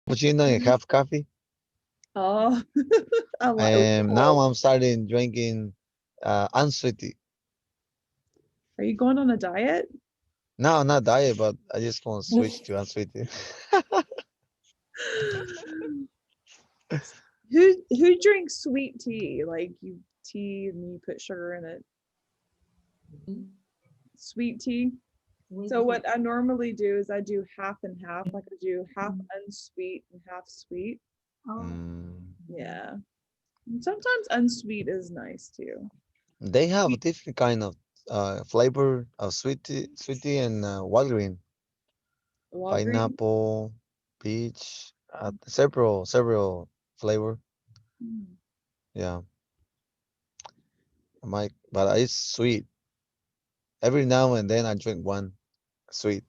cappuccino and half coffee. Oh, I like. And now Oh, I'm starting drinking unsweet tea. are you going on a diet? No, not diet, but I just want to switch to unsweet tea. Who drinks sweet tea? Like you tea and you put sugar in it. Sweet tea. So Sweet what I normally do is I do half and half. Like I do half unsweet and half sweet. Oh, Mm. Yeah. And sometimes unsweet is nice too. They have a Sweet different kind of flavor of sweet tea and Walgreen, Walgreens. pineapple, peach, several flavor. Mm, Yeah, but it's sweet. Every now and then I drink one sweet.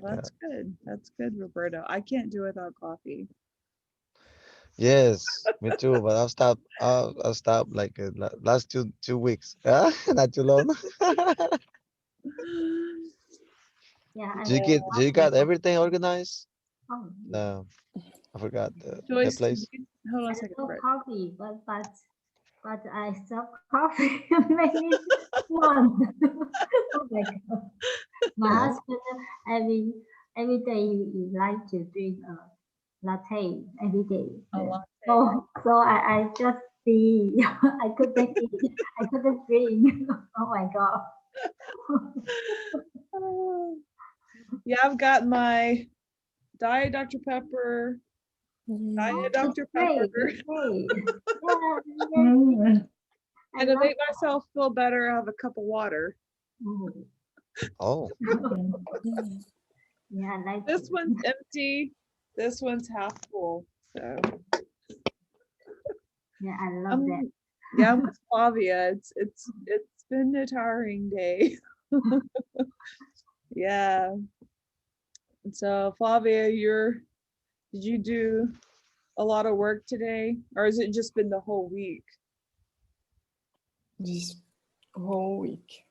Yeah. that's good. That's good, Roberto. I can't do without coffee. Yes, me too. But I'll stop. I'll stop like last 2 weeks. Not too long. yeah, I Do you will get? Do stop you with got everything organized? oh, No, I forgot the Joyce, place. hold on a I second, love Brett. coffee, but I stop coffee maybe once. Oh my God. My Yeah. husband every every day he like to drink a latte every day. A Yeah. latte. So I just see I couldn't eat. I couldn't drink. Oh my God. Oh, yeah, I've got my Diet Dr. Pepper, Oh, Diet it's Dr. Pepper, great. It's great. Yeah, yeah. I and to love make myself feel better, I have a cup of water. oh. Oh. Yeah, I like This it. one's empty. This one's half full. So Yeah, I love that. I'm yeah, I'm with Flavia. It's been a tiring day. Yeah. So Flavia, did you do a lot of work today? Or has it just been the whole week? This whole week.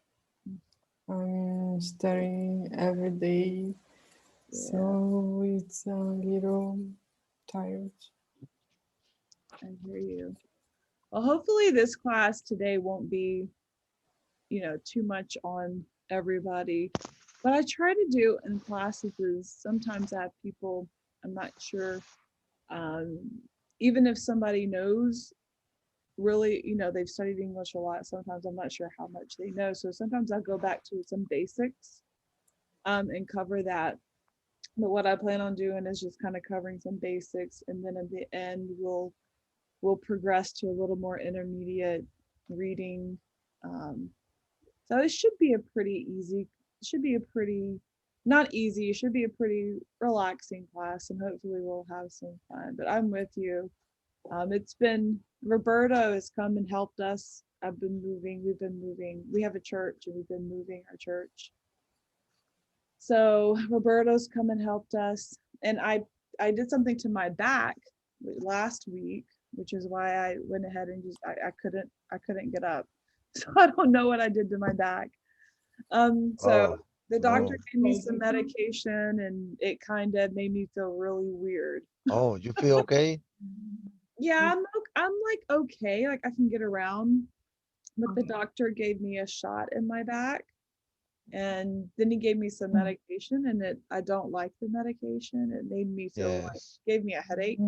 I'm studying every day, Yeah, so it's a little tired. I hear you. Well, hopefully this class today won't be, too much on everybody. What I try to do in classes is sometimes I have people, I'm not sure, um, even if somebody knows really, they've studied English a lot, sometimes I'm not sure how much they know. So sometimes I go back to some basics and cover that. But what I plan on doing is just kind of covering some basics, and then at the end we'll progress to a little more intermediate reading. Um, so it should be a pretty easy, should be a pretty not easy, it should be a pretty relaxing class, and hopefully we'll have some fun. But I'm with you. It's been Roberto has come and helped us. We've been moving. We have a church and we've been moving our church. So Roberto's come and helped us. And I did something to my back last week, which is why I went ahead and just I couldn't get up. So I don't know what I did to my back. So Oh. the No. doctor gave me Okay, some medication and it kind of made me feel really weird. Oh, you feel okay? Yeah, I'm like okay, like I can get around, but the okay. doctor gave me a shot in my back and then he gave me some medication and I don't like the medication. It made me feel like Yes. gave me a headache.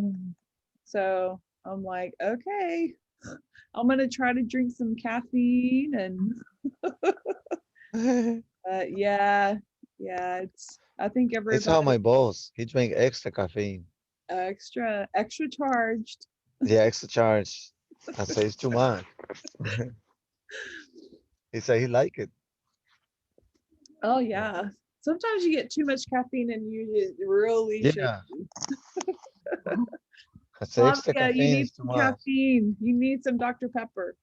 So I'm like, okay, I'm gonna try to drink some caffeine and yeah, yeah, it's I think It's how everybody my boss. He drank extra caffeine. extra charged. Yeah, extra charge. I say it's too much. He said he like it. Oh Yeah. yeah. Sometimes you get too much caffeine and you just really shaky. Yeah. I say extra Flavia, you caffeine need is too some much. caffeine. You need some Dr. Pepper.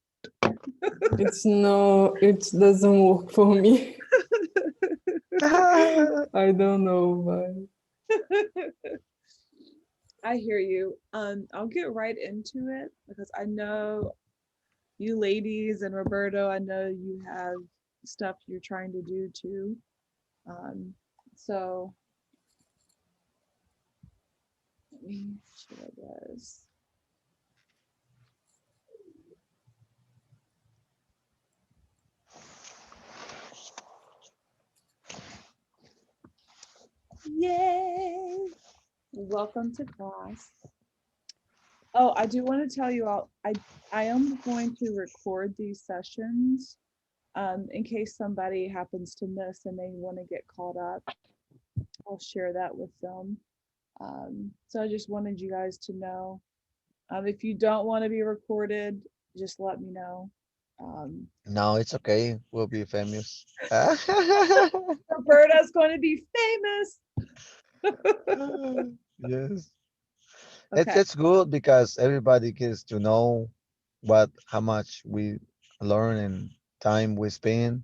It doesn't work for me. I don't know why. I hear you. I'll get right into it because I know you ladies and Roberto, I know you have stuff you're trying to do too. Um, so, me show this. Yay! Welcome to class. Oh, I do want to tell you all, I am going to record these sessions in case somebody happens to miss and they want to get caught up. I'll share that with them. So I just wanted you guys to know. If you don't want to be recorded, just let me know. No, it's okay. We'll be famous. Roberta's going to be famous. Yes. Okay. It's good because everybody gets to know how much we learn and time we spend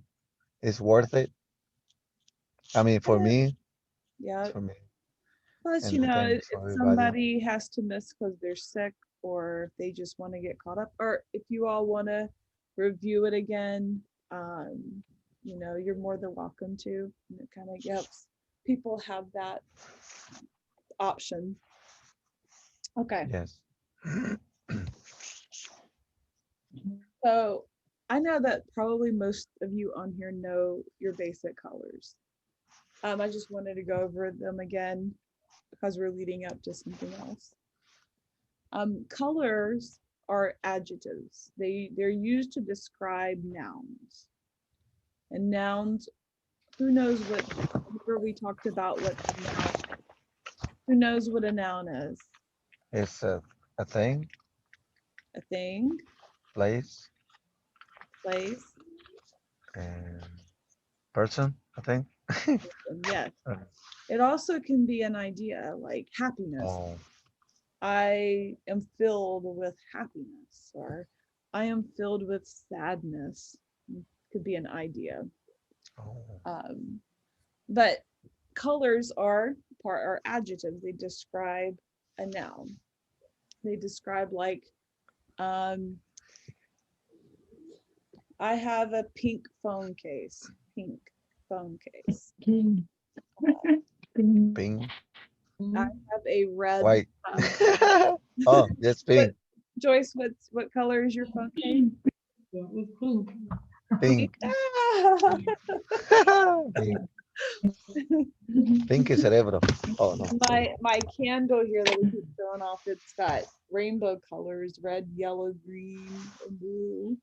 is worth it. I mean, for me, it's Yeah. for me, Plus, and I think if for everybody. somebody has to miss because they're sick or if they just want to get caught up, or if you all want to review it again, you're more than welcome to. And it kind of helps people have that option. Okay. Yes. So I know that probably most of you on here know your basic colors. I just wanted to go over them again because we're leading up to something else. Colors are adjectives. They're used to describe nouns. And nouns, who knows what, remember we talked about what a noun, who knows what a noun is? It's a thing, A thing, place, place, and person, I think. and yes. Uh, It also can be an idea like happiness. Oh, I am filled with happiness, or I am filled with sadness. Could be an idea. oh, But colors are adjectives. They describe a noun. They describe like I have a pink phone case. Pink phone case. King. pink, I have a red white. cup. Oh, yes, What, pink, Joyce, what color is your phone case? Yeah, it's pink. Pink. pink, pink, pink cerebro. Oh no, sorry. My candle here that we keep showing off, it's got rainbow colors, red, yellow, green, and blue.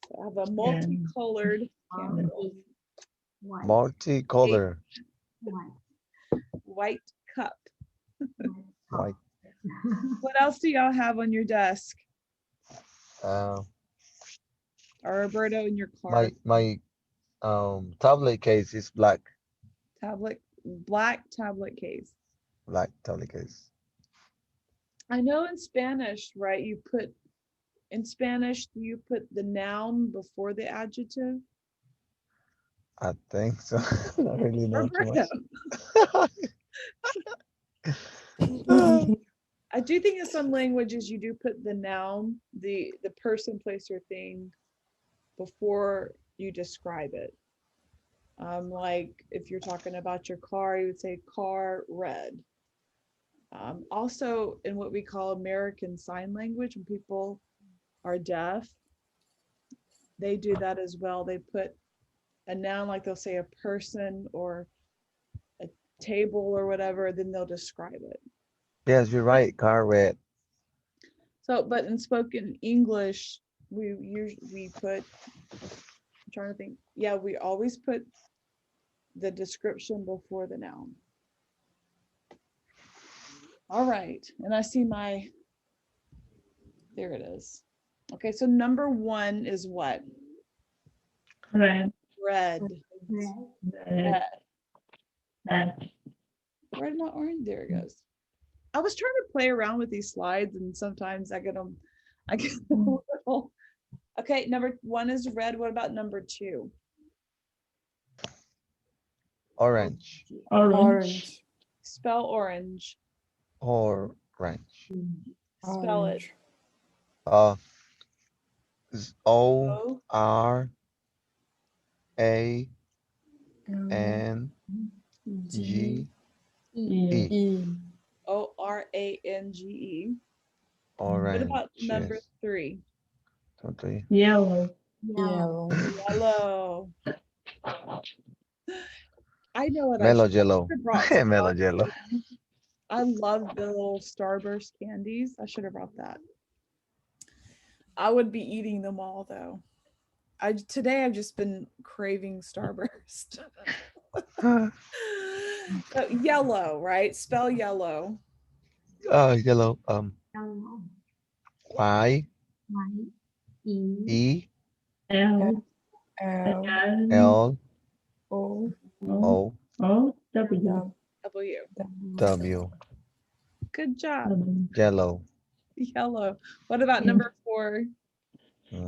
So I have a multicolored candle. White. Multicolor, White. White cup. white. What else do y'all have on your desk? Uh, Or Roberto in your car? my tablet case is black, Black tablet case. black tablet case. I know in Spanish, right? In Spanish, do you put the noun before the adjective? I think so. I don't really know too Roberto. much. I do think in some languages you do put the noun, the person, place, or thing before you describe it. Like if you're talking about your car, you would say car red. Also in what we call American Sign Language, when people are deaf, they do that as well. They put a noun, like they'll say a person or a table or whatever, then they'll describe it. Yes, you're right. Car red. So, but in spoken English, we put, I'm trying to think. Yeah, we always put the description before the noun. All right, and I see there it is. Okay, so number one is what? Red. Red. Red. Red. Red, not orange. There it goes. I was trying to play around with these slides, and sometimes I get them a little. Okay, number one is red. What about number two? Orange. Orange. Spell orange. Orange. Spell it. Orange. Uh, O ORANGE. G. E. Orange. What about number Oranges. 3? Two, three. Yellow. Yellow. Yellow. I know what I Mellow should yellow. have brought Mellow some. yellow. I love the little Starburst candies. I should have brought that. I would be eating them all though. Today I've just been craving Starburst. So, yellow, right? Spell yellow. Yellow. Yellow. Y Y. E. E L. L L O O O. W. W. W. Good job. Yellow. Yellow. What about number 4?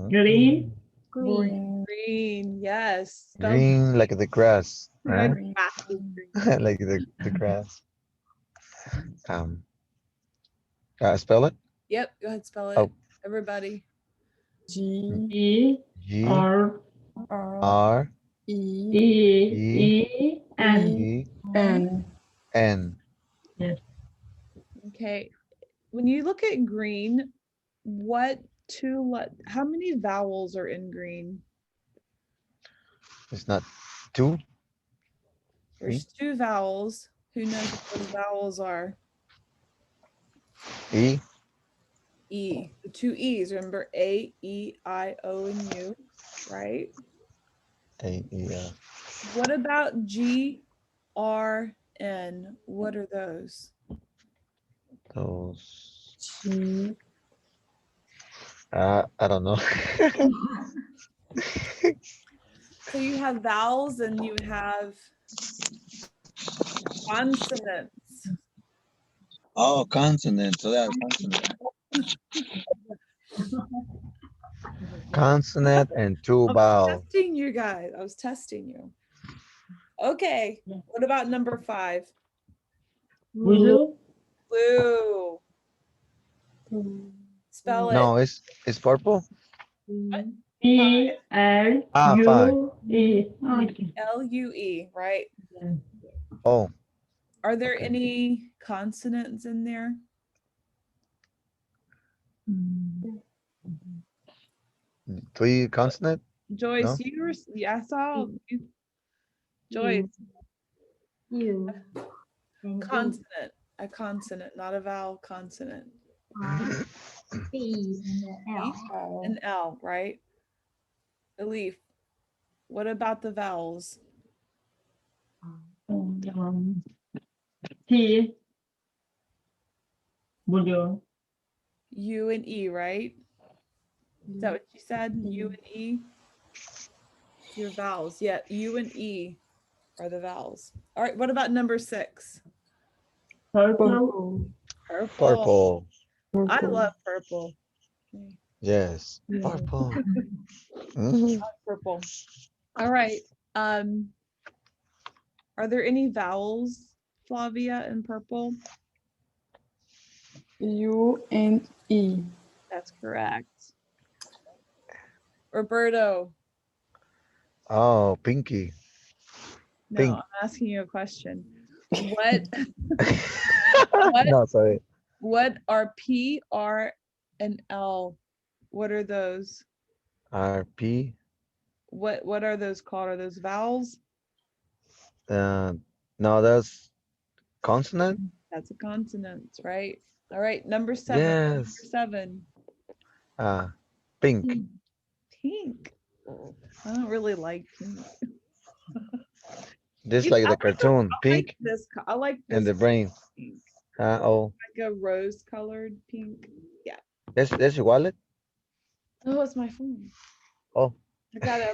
Green. green Green. Yes. Spell Green like the grass, my right? green grass is green. Like the grass. Um, spell it. Yep. Go ahead. Spell it. Oh. Everybody. G E. G R. R R E E. E N. E N N. Okay. When you look at green, how many vowels are in green? It's not two. There's 2 vowels. Who knows what those vowels are? E. E. The 2 E's. Remember A, E, I, O, and U, right? A E. What about G, R, N? What are those? Those. G I don't know. So you have vowels and you have consonants. Oh, consonant. So that's consonant. Consonant and two I was vowel. testing you guys. I was testing you. Okay. What about number 5? Blue. Blue. Spell it. No, it's purple. E. L. Five. U. E. Okay. Lue, right? Oh, Are there Okay. any consonants in there? three consonant. Joyce, No? you were, yeah, I saw you. Joyce, U. consonant, a consonant, not a vowel, consonant. R. C. And L. L An L, right? Elif, what about the vowels? T. Blue. U and E, right? Is that what you said? U and E? Your vowels. Yeah, U and E are the vowels. All right, what about number 6? Purple. Purple. I purple love purple. Okay. Yes. Purple. Mhm. Purple. All right. Are there any vowels, Flavia, in purple? U and E That's correct. Roberto, Oh, pinky. no, Pink. I'm asking you a question. What what No, sorry. what are P, R, and L? What are those? RP. What are those called? Are those vowels? Uh, no, that's consonant. That's a consonant, right? All right, number 7. Number Yes. 7. Pink. Pink. I don't really like pink. Just You- like I the cartoon. I like Pink this. I like and this the brain. pink. Oh, Like a rose-colored pink. Yeah. that's your wallet. Oh, it's my phone. Oh, I gotta.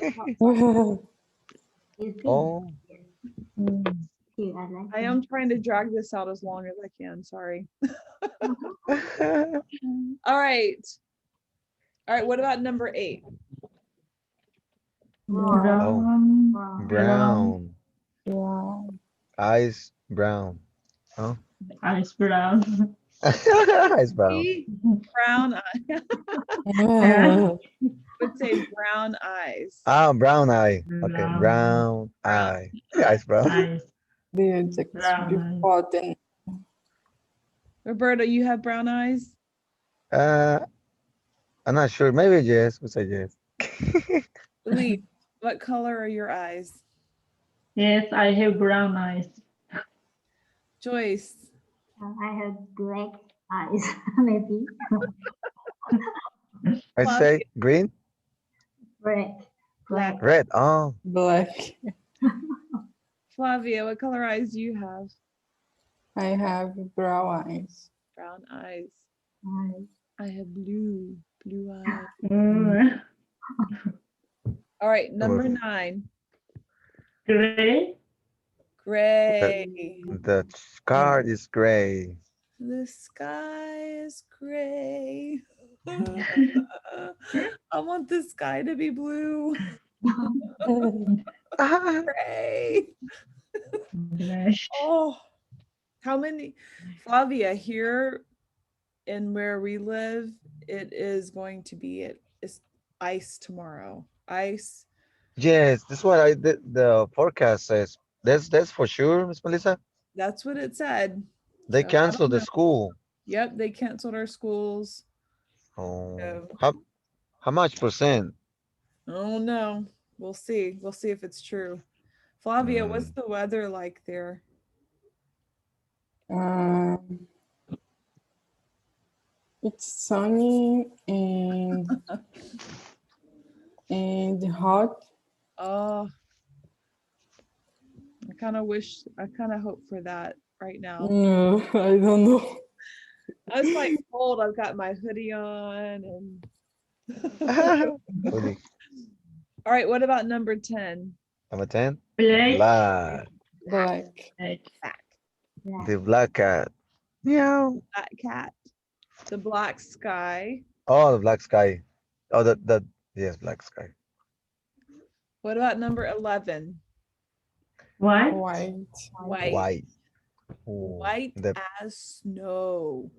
You see? oh. Cute. I like I am trying to drag this out as long as I can. Sorry. All right. All right. What about number 8? brown. Brown. brown Eyes brown. Oh. Ice brown. Eyes brown. See? Brown eye. Would say brown eyes. Brown eye. Okay, Brown. brown eye. Eyes brown. Ice the adjective brown. before then Roberta, you have brown eyes? Uh, I'm not sure. Maybe yes. We say yes. Lee, what color are your eyes? Yes, I have brown eyes. Joyce, I have black eyes, maybe. I Flavia, say green, Black. Black. red. Oh, Black. Flavia, what color eyes do you have? I have brown eyes. Brown eyes. Eyes. I have blue eyes. Mm, All right, number well, 9. Gray. Gray. the car is gray. The sky is gray. I want the sky to be blue. Gray. Black. Oh, how many? Flavia, here in where we live, it is going to be it's ice tomorrow. Ice. Yes, this is what I did. The forecast says. That's for sure, Miss Melissa. That's what it said. They So I don't canceled the know. school. Yep, they canceled our schools. Oh, So how much percent? I don't know. We'll see. We'll see if it's true. Flavia, what's Mm, the weather like there? Um, it's sunny and hot. Oh, I kind of hope for that right now. No, I don't know. I was like cold. I've got my hoodie on and Hoodie. all right, what about number 10? Number 10. Black. Black. Black. Black. Black. Black. The black cat. Meow. Black cat. The black sky. Oh, the black sky. Oh, the yes, black sky. What about number 11? White. White. White. White. Ooh, White the as snow.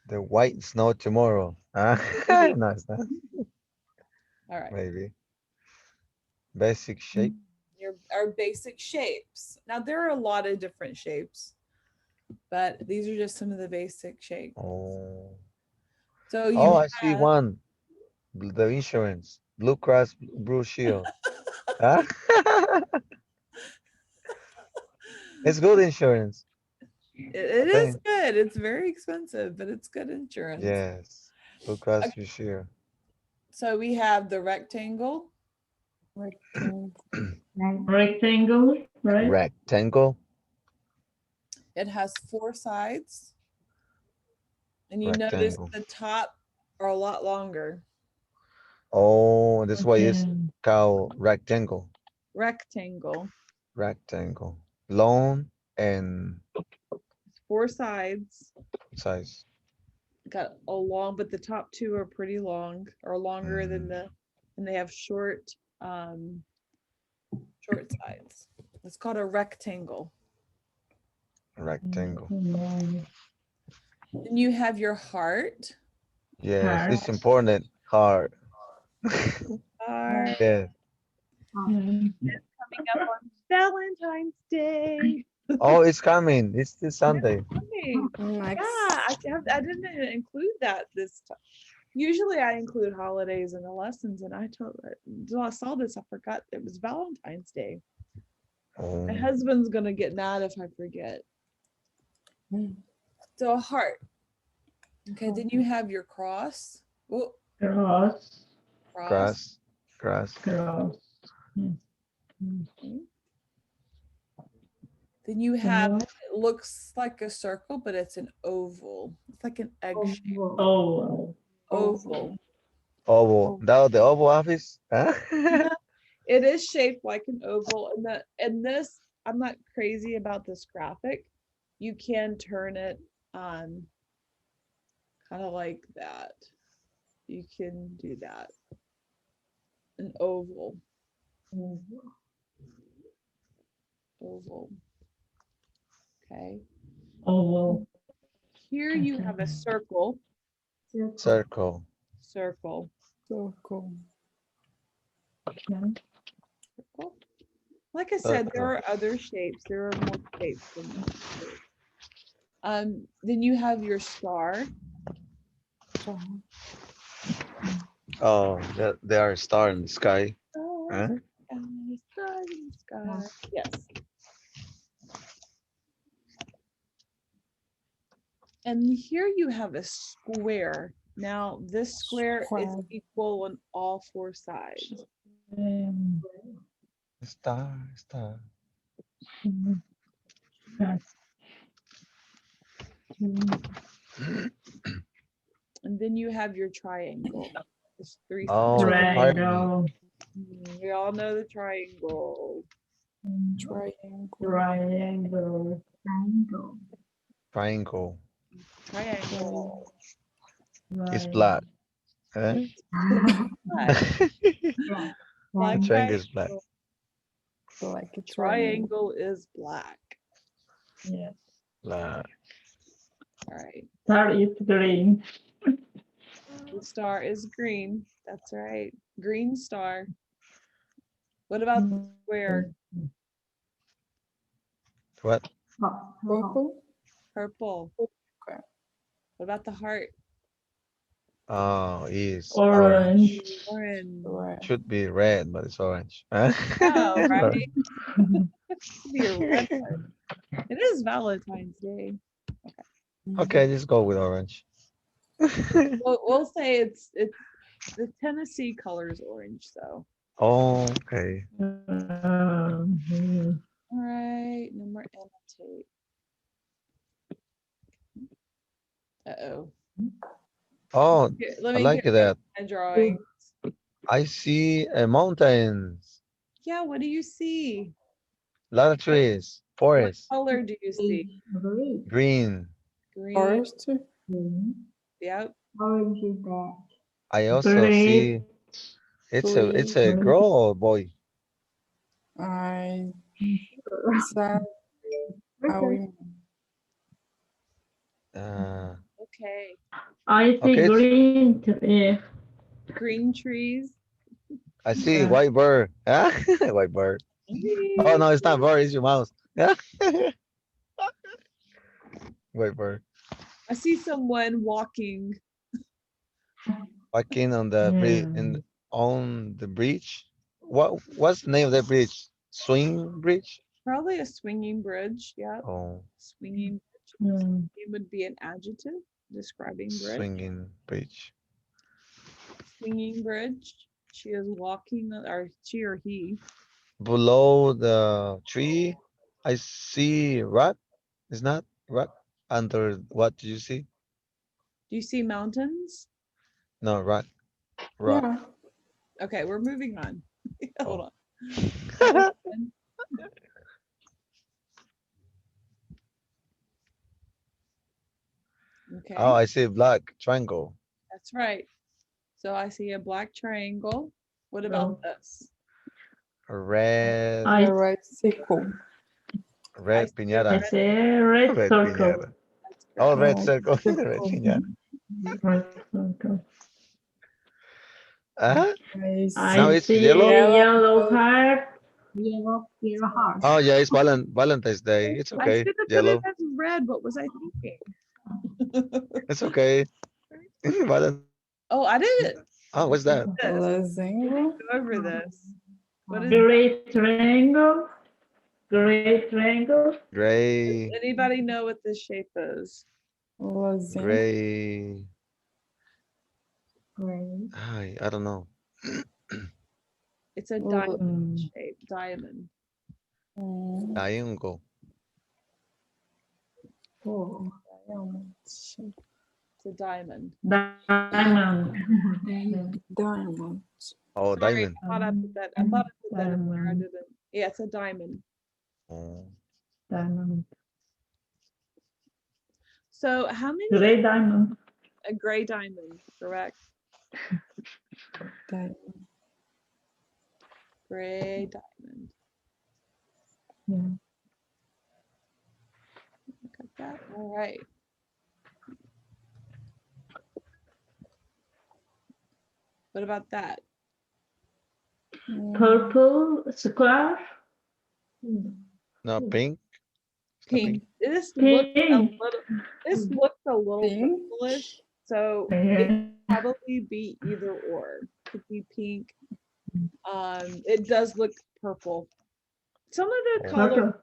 white snow tomorrow. Maybe. No, it's not. All right. Maybe. Basic shape. Our basic shapes. Now there are a lot of different shapes, but these are just some of the basic shapes. Oh. So you Oh, I see have one. The insurance. Blue Cross Blue Shield. Huh? It's good insurance, it I is think. good. It's very expensive, but it's good insurance. Yes. Blue Cross Okay, Blue Shield. so we have the rectangle. Rectangle. Black. Rectangle. Right. Rectangle. It has 4 sides, and you notice Rectangle. the top are a lot longer. Oh, this way is Okay. called rectangle. Rectangle. Rectangle. Long and 4 sides. size. Got a long, but the top 2 are pretty long, or longer than and they have short sides. It's called a rectangle. Rectangle. Mm, Then you have your heart. Yes, Heart. it's important. Hard. Heart Yes. mm, coming up on Valentine's Day. Oh, it's coming. It's this Sunday. Coming. Next. Yeah, I didn't include that this time. Usually I include holidays in the lessons, and until I saw this, I forgot it was Valentine's Day. Oh, My husband's gonna get mad if I forget. Mm. So a heart. Okay, then you have your cross. Oh, Cross. cross. grass. Cross. Mm, Okay. Then you have, it looks like a circle, but it's an oval. It's like an egg shape. Oval. Oval. Oval. That was the oval office? Huh? It is shaped like an oval, and this, I'm not crazy about this graphic. You can turn it on kind of like that. You can do that. An oval. Oval. Okay. Oval. Here you have a circle. Circle. Circle. So cool. Okay. Circle. Like I said, there are other shapes. There are more shapes than this. Then you have your star. Star. Oh, there are stars in the sky. Huh? Star in the sky. Yes. And here you have a square. Now this square is Square. equal on all four sides. Star. And then you have your triangle. There's three sides. Oh, the pyramid. Triangle. We all know the triangle. Triangle. Triangle. Triangle. Triangle. Triangle. It's black. Huh? Black. Yeah. Black The triangle is black. triangle. Like a triangle. Triangle is black. Yes. Black. All right. Star is green. The star is green. That's right. Green star. What about the square? What? Purple. Purple. Okay. What about the heart? Oh, is Orange. Orange. Red. Should be red, but it's orange. Huh? Oh, right. Mhm. Be a red heart. It is Valentine's Day. Okay, just go with orange. We'll say it's the Tennessee color is orange, though. Oh, okay. Mhm. All right, no more annotate. Uh-oh. Oh, Let I me like get that. my drawing. I see mountains, Yeah, what do you see? a lot of trees, What forest, color do you see? Green. green. Green. Forest. Green. Yep. Orange is that. I also Great. see it's a Great. girl or boy. I said a Okay. woman. Uh, Okay. I see okay, green tree. Green trees. I see Yeah. white bird. Huh? White bird. Oh no, it's not bird. It's your mouse. Yeah, white bird. I see someone walking. Walking on the bridge Yeah. on the bridge. What's the name of that bridge? Swing bridge? Probably a swinging bridge. Yep. Oh, Swinging bridge. Mm. It would be an adjective describing bridge. swinging bridge. Swinging bridge. She is walking, or she or he. Below the tree, I see rock. It's not rock. Under what do you see? Do you see mountains? No, rock. Rock. Yeah. Okay, we're moving on. Hold Oh. on. Okay, Oh, I see black triangle. that's right. So I see a black triangle. What about this? A red, I The red circle. I red see a I piñata. red. see red Red circle. piñata. That's Oh, correct. red Red circle. Red circle. piñata. Red circle. Uh-huh. Now I it's see yellow. yellow heart. Yellow heart. Oh yeah, it's Valentine's Day. It's I okay. should have put it Yellow. as red. What was I thinking? It's okay. Oh, I didn't. Oh, what's that? This. I Losango. didn't go over this. What is Great triangle. Great triangle. Gray, anybody know what this shape is? Losango. gray. Gray. I don't know. It's a Lo- diamond Mm. shape. Diamond. Mm, Triangle. Oh. It's a diamond. Diamond. diamond. Oh, Sorry, diamond. I thought I put that. I thought I put that in there. I Diamond. didn't. Yeah, it's a diamond. Oh. Diamond. So how many? Gray diamond. A gray diamond, correct? Diamond. Gray diamond. Yeah. Look at that. All right. What about that? Mm, Purple square. No, pink. Pink. This looks a Pink. little. This looks a little Pink. purplish, so it could probably be either or. Could be pink. It does look purple. Some of the colors,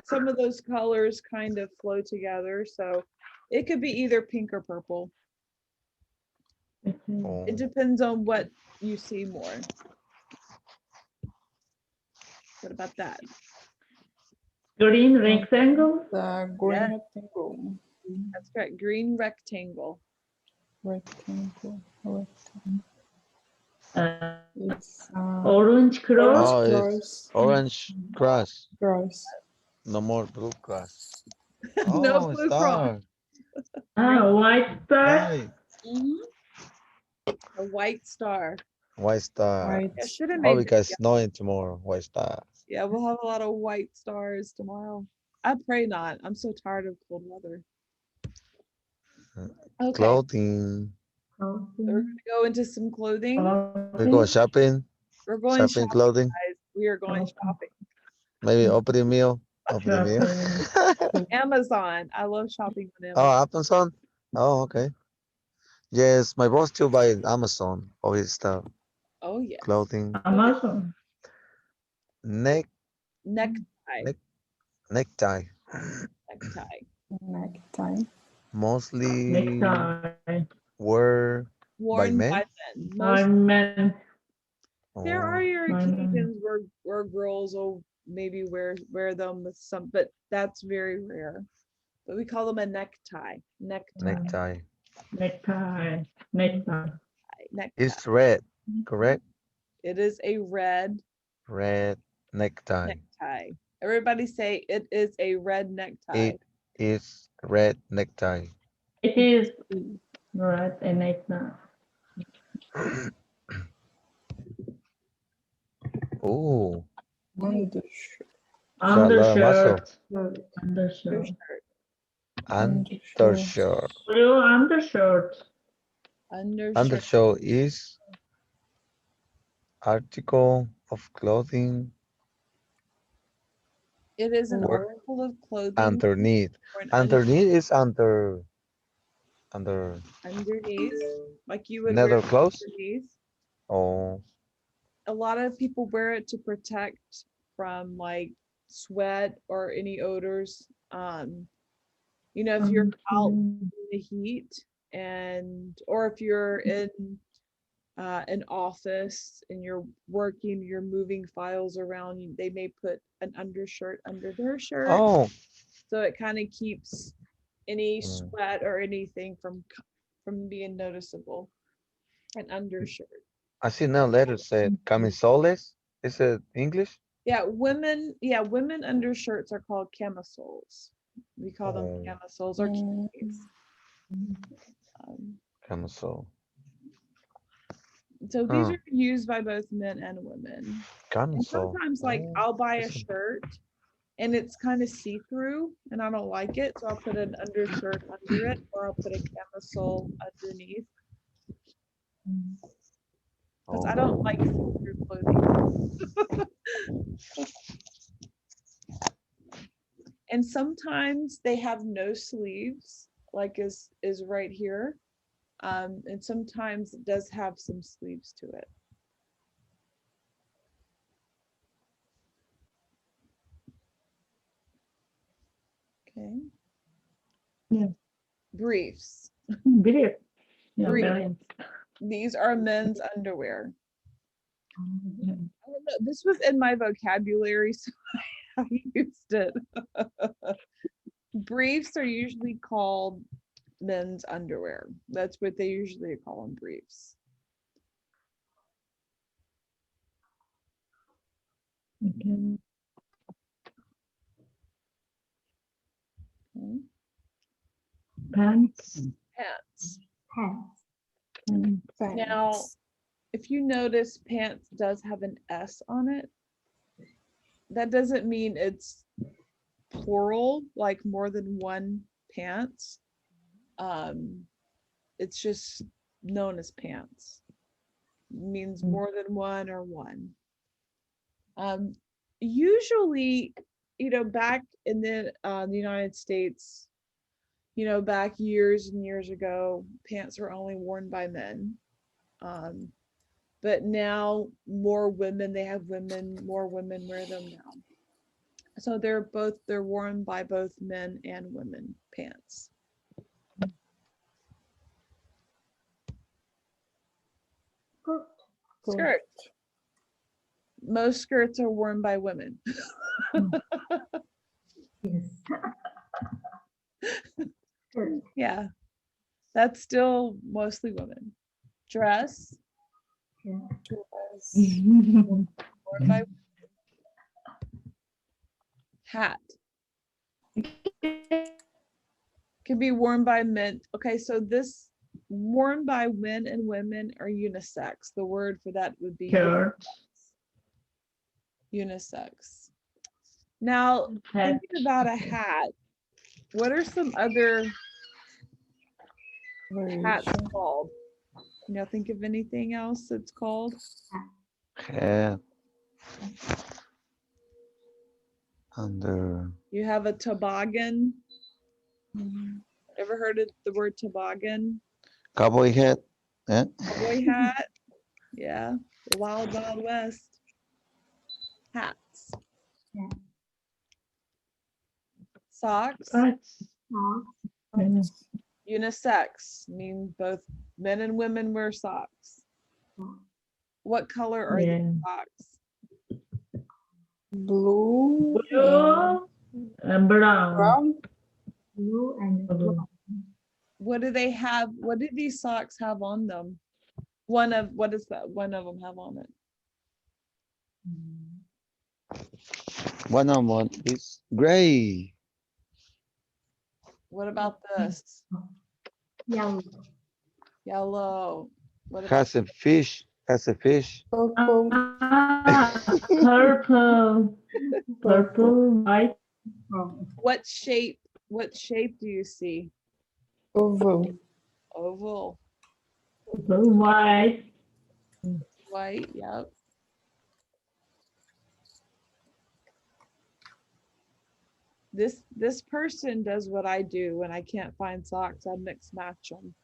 some of those colors kind of flow together, so it could be either pink or purple. Oh, It depends on what you see more. What about that? Green rectangle. The green Yeah. rectangle. That's correct. Green rectangle. Rectangle. It's Orange cross. oh, it's cross. orange grass. Cross. No more blue grass. No Oh, blue cross. star. White star. Right. A white star. White star. White. I should have Oh, made because this. snowing tomorrow. White star. Yeah, we'll have a lot of white stars tomorrow. I pray not. I'm so tired of cold weather. Okay, Clothing. so we're gonna go into some clothing. We go shopping. We're going Shopping shopping, clothing. guys. We are going shopping. Maybe opening meal. Opening meal. Amazon. I love shopping on Amazon. Oh, Amazon. Oh, okay. Yes, my boss still buy Amazon all his stuff. Oh yes. Clothing. Amazon. Neck Necktie. necktie. Necktie. Necktie. Mostly Necktie. wear by Worn men. by men. My man. There are Oh, your By men. occasions where girls will maybe wear them with some, but that's very rare. But we call them a necktie. Necktie. necktie. Necktie. Necktie. Necktie. It's red, correct? It is a red Red necktie. necktie. Everybody say it is a red necktie. It is red necktie. It is red and necktie. Oh, Undershirt. Undershirt. Good. Undershirt. undershirt. Blue undershirt. Undershirt. Undershirt is article of clothing It is an Work article of clothing underneath. or an Underneath is under underneath, like you would nether wear clothes. underneath. Oh, A lot of people wear it to protect from like sweat or any odors. If you're out in the heat or if you're in an office and you're working, you're moving files around, they may put an undershirt under their shirt. oh, So it kind of keeps any Mm. sweat or anything from being noticeable. An undershirt. I see now letter said camisoles. Is it English? Yeah, women undershirts are called camisoles. We call them Oh. camisoles or camis. Camisole. So these Huh. are used by both men and women. And Camisole. sometimes like Oh, I'll buy a listen. shirt and it's kind of see-through and I don't like it. So I'll put an undershirt under it or I'll put a camisole underneath. Because I don't like see-through clothing. And sometimes they have no sleeves, like is right here. And sometimes it does have some sleeves to it. Okay. Yeah. Briefs. Brief. Yeah, Brief. very- These are men's underwear. yeah. I don't know, this was in my vocabulary, so I used it. Briefs are usually called men's underwear. That's what they usually call them, briefs. Okay. Okay. Pants. Pants. Pants. Pants. Now, if you notice, pants does have an S on it. That doesn't mean it's plural, like more than one pants. It's just known as pants. Means more than one or one. Usually back in the United States, back years and years ago, pants were only worn by men. But now more women wear them now. So they're worn by both men and women, pants. Skirt. Skirt. Most skirts are worn by women. Yes. Skirt. Yeah. That's still mostly women. Dress, Yeah. worn by hat. Can be worn by men. Okay, so this worn by men and women are unisex. The word for that would be Shirt. unisex. Now, Hat. thinking about a hat, what are some other hats Variation. called? Think of anything else that's called? Head. Under. You have a toboggan. Mhm. Ever heard of the word toboggan? Cowboy hat. Eh? Cowboy hat. Yeah. The Wild Wild West. Hats. Yeah. Socks. Socks. Socks. Unisex. Mean both men and women wear socks. What color are Yeah. these socks? Blue and Blue and brown. brown. Blue and Blue. What do they have? What do these socks have on them? What does that one of them have on it? One on one is gray. What about this? yellow. Yellow. What about Has a fish. Has a fish. Purple. Purple. Purple, white. From what shape? What shape do you see? Oval. Oval. Purple, white. White. Yep. This person does what I do when I can't find socks. I mix match them.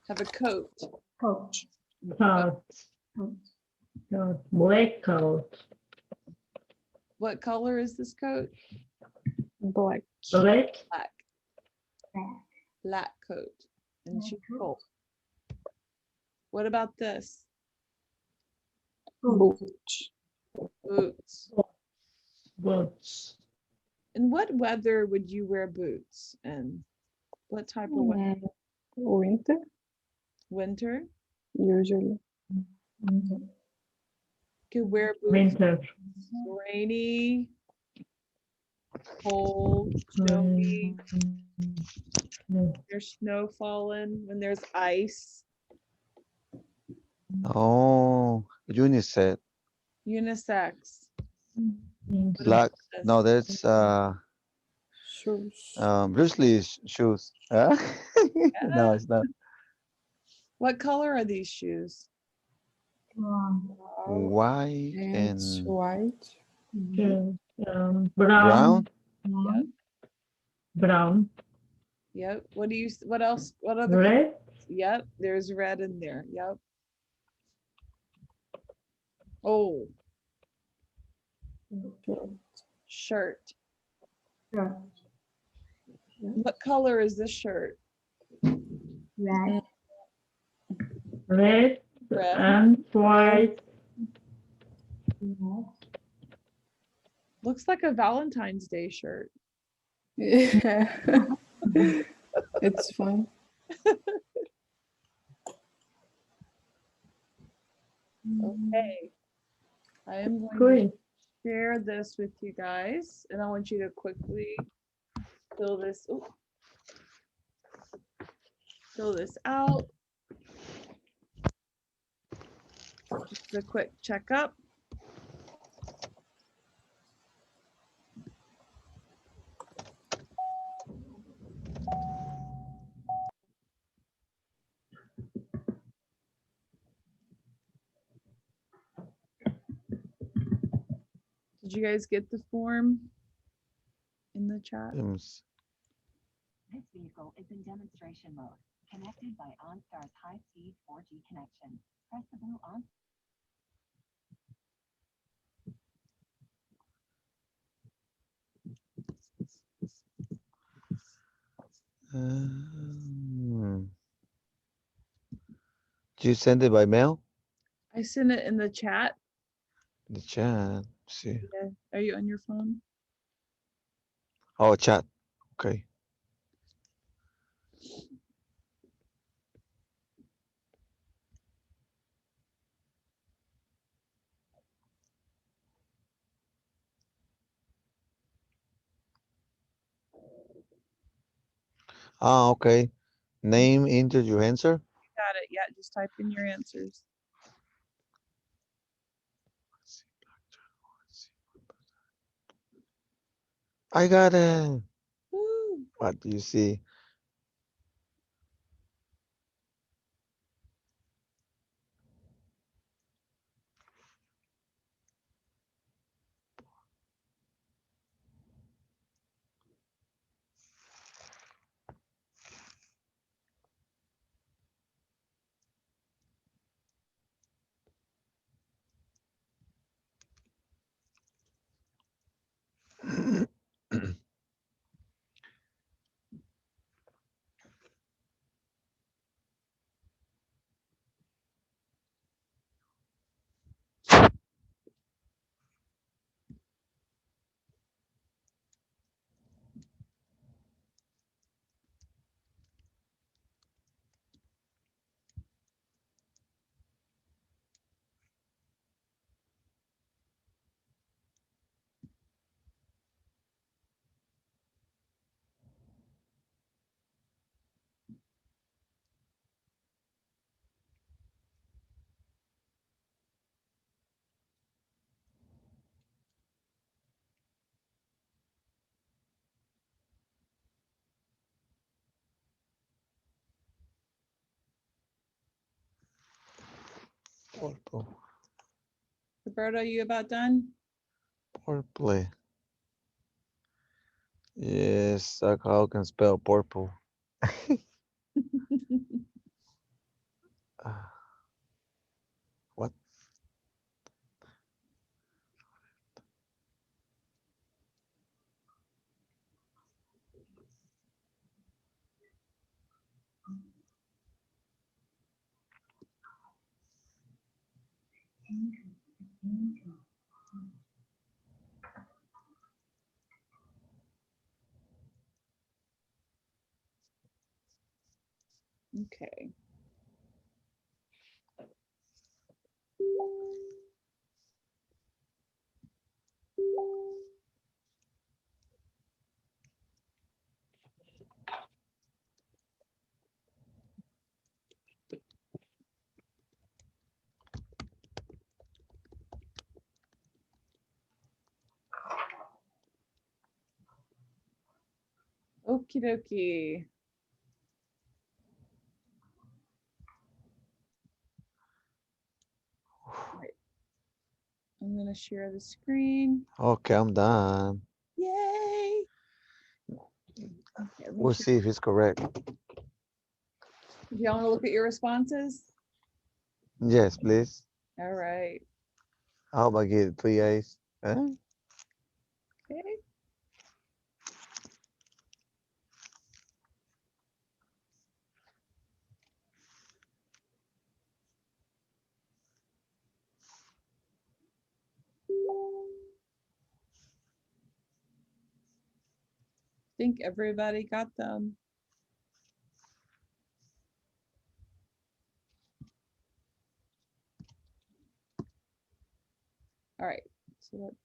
Have a coat. coat. Coat. Coat. Coat. Black coat. What color is this coat? Black. Black. Black. Black. Black coat. And Black she's coat. cold. What about this? Boot. Boot. Boots. Boots. In what weather would you wear boots? And what type of weather? Winter, Winter? usually. Could wear boots Winter. rainy, cold, snowy, there's snow falling, when there's ice. Oh, unisex. Unisex. What Black. about this? No, that's Shoes. Bruce Lee's shoes. Huh? No, it's not. What color are these shoes? White And and white. Brown. brown. Yep. Brown. Yep. What else? What other? Red. Yep. There's red in there. Yep. Oh, shirt. Shirt. What color is this shirt? Red. Red Red. and white. Red. Looks like a Valentine's Day shirt. Yeah. It's fun. Okay. I am going to Great. share this with you guys, and I want you to quickly fill this. Ooh. Fill this out. Just a quick checkup. Did you guys get the form in the chat? Yes. This vehicle is in demonstration mode, connected by OnStar's high-speed 4G connection. Press the blue on. Did you send it by mail? I sent it in the chat. The chat. See. Yeah. Are you on your phone? Oh, chat. Okay. Ah, okay. Name into your answer. Got it. Yeah, just type in your answers. I got it. Woo. What do you see? Purple. Roberto, you about done? Purple. Yes, that's how I can spell purple. Ah, what? Okay. Okie dokie. Right. I'm gonna share the screen. Okay, I'm done. Yay! Okay, let me We'll share. see if it's correct. Do y'all want to look at your responses? Yes, please. All right. How about get 3 A's? Huh? Okay. Think everybody got them. All right. So that's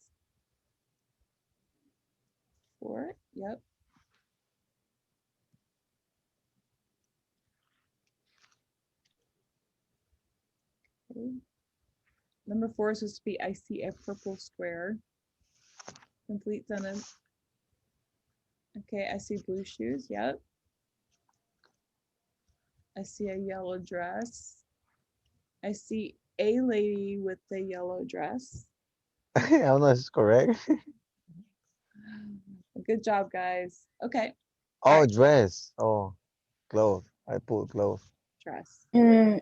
4. Yep. Okay. Number 4 is supposed to be I see a purple square. Complete sentence. Okay, I see blue shoes. Yep. I see a yellow dress. I see a lady with the yellow dress. I don't know if it's correct. Good job, guys. Okay, Oh, dress. Oh, clothes. I put clothes. dress. Mm,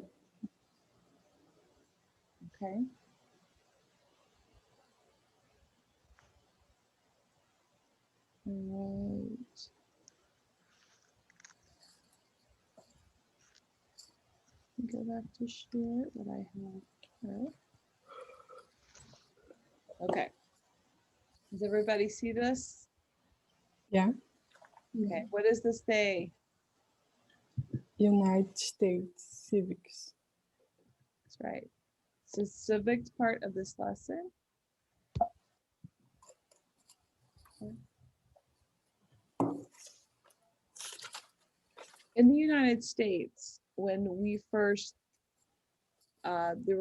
Okay. Right. Go back to share what I have here. Okay. Does everybody see this? yeah. Okay. What does this say? United States civics. That's right. It's the civics part of this lesson. In the United States, when we first, there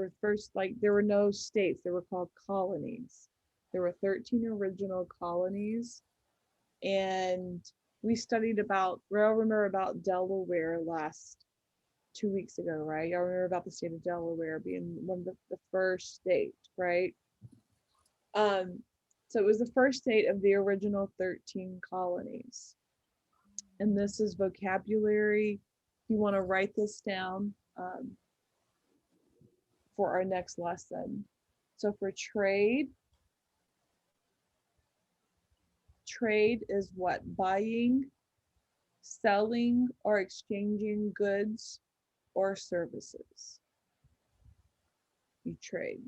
were no states, they were called colonies. There were 13 original colonies, and we studied about, we all remember about Delaware last 2 weeks ago, right? Y'all remember about the state of Delaware being one of the first state, right? So it was the first state of the original 13 colonies. And this is vocabulary. You want to write this down for our next lesson. So for trade, trade is what? Buying, selling, or exchanging goods or services. You trade.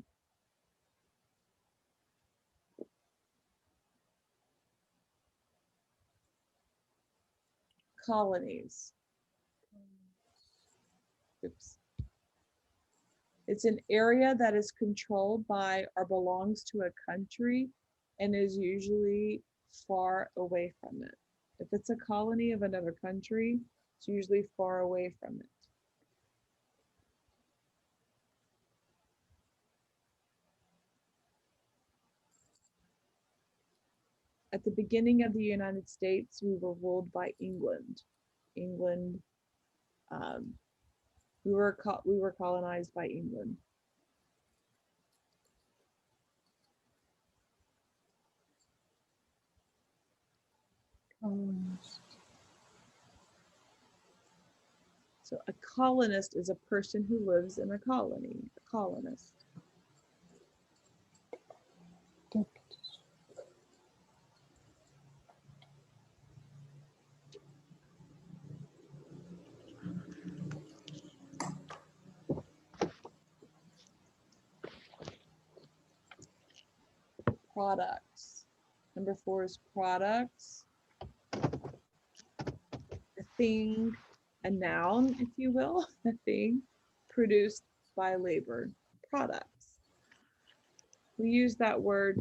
Colonies. Oops. It's an area that is controlled by or belongs to a country and is usually far away from it. If it's a colony of another country, it's usually far away from it. At the beginning of the United States, we were ruled by England. England, um, we were colonized by England. So a colonist is a person who lives in a colony, a colonist. Products. Number 4 is products. A thing, a noun, if you will, a thing produced by labor. Products. We use that word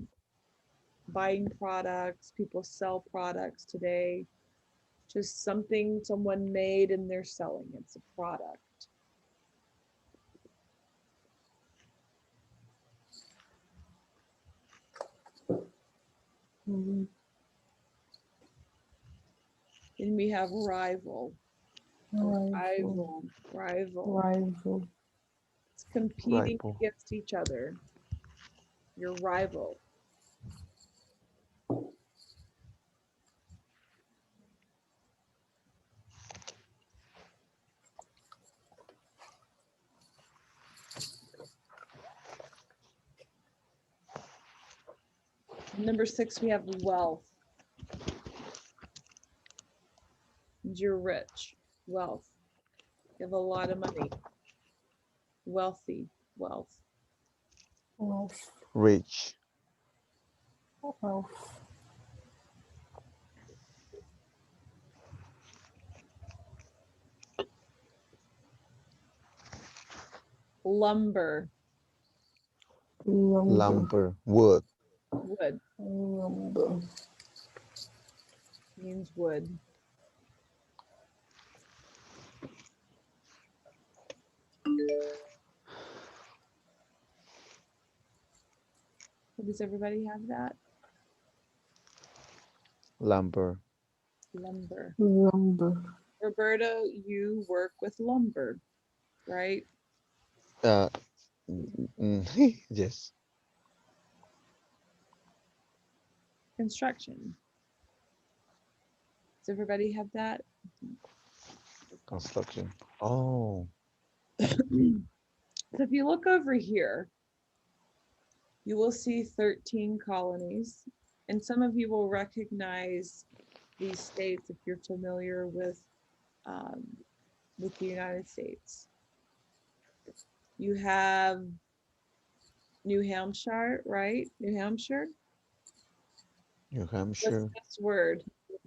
buying products, people sell products today. Just something someone made and they're selling. It's a product. Mhm. Then we have rival. Rival. Rival. Rival. It's competing Rival. against each other. Your rival. Number 6, we have wealth. You're rich. Wealth. You have a lot of money. Wealthy. Wealth. Wealth. Rich. Wealth. Lumber. Lumber. Lumber. Wood. Wood Lumber. means wood. Does everybody have that? Lumber. Lumber. Lumber. Roberto, you work with lumber, right? Uh, yes. construction. Does everybody have that? Construction. Oh, So if you look over here, you will see 13 colonies, and some of you will recognize these states if you're familiar um, with the United States. You have New Hampshire, right? New Hampshire. New What's Hampshire, this word?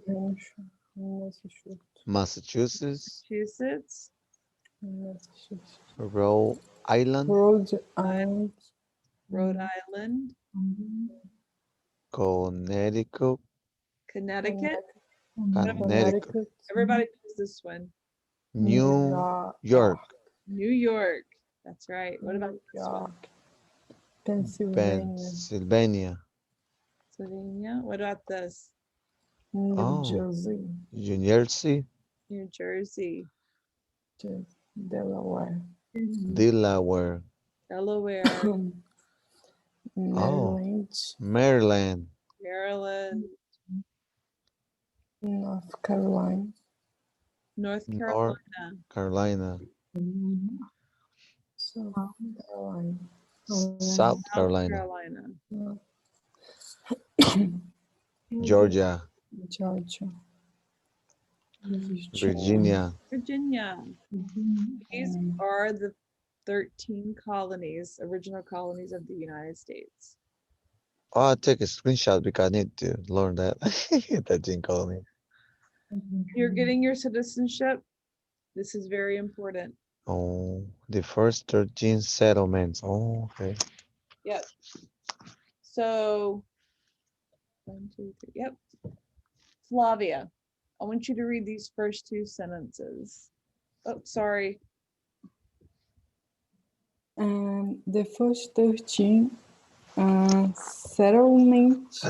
Hampshire, Massachusetts, Massachusetts, Massachusetts, Massachusetts, Rhode Island, Rhode Island, Rhode Island, Connecticut, Connecticut. Connecticut, Connecticut, Everybody knows this one. New York, York, New York. That's right. What about New this one? York, Pennsylvania, Pennsylvania. Pennsylvania. What about this? New Oh, Jersey, New Jersey, New Jersey, Delaware, Delaware. Delaware, Oh, Maryland, Maryland, Maryland, North Carolina, North North Carolina, Carolina, South Carolina, South South Carolina, Carolina, Georgia, Georgia, Virginia. Virginia. These are the 13 colonies, original colonies of the United States. Oh, I'll take a screenshot because I need to learn that. That didn't call me. You're getting your citizenship. This is very important. Oh, the first 13 settlements. Oh, okay. Yep. So, 1, 2, 3. Yep. Flavia, I want you to read these first two sentences. Oh, sorry. The first 13 settlements,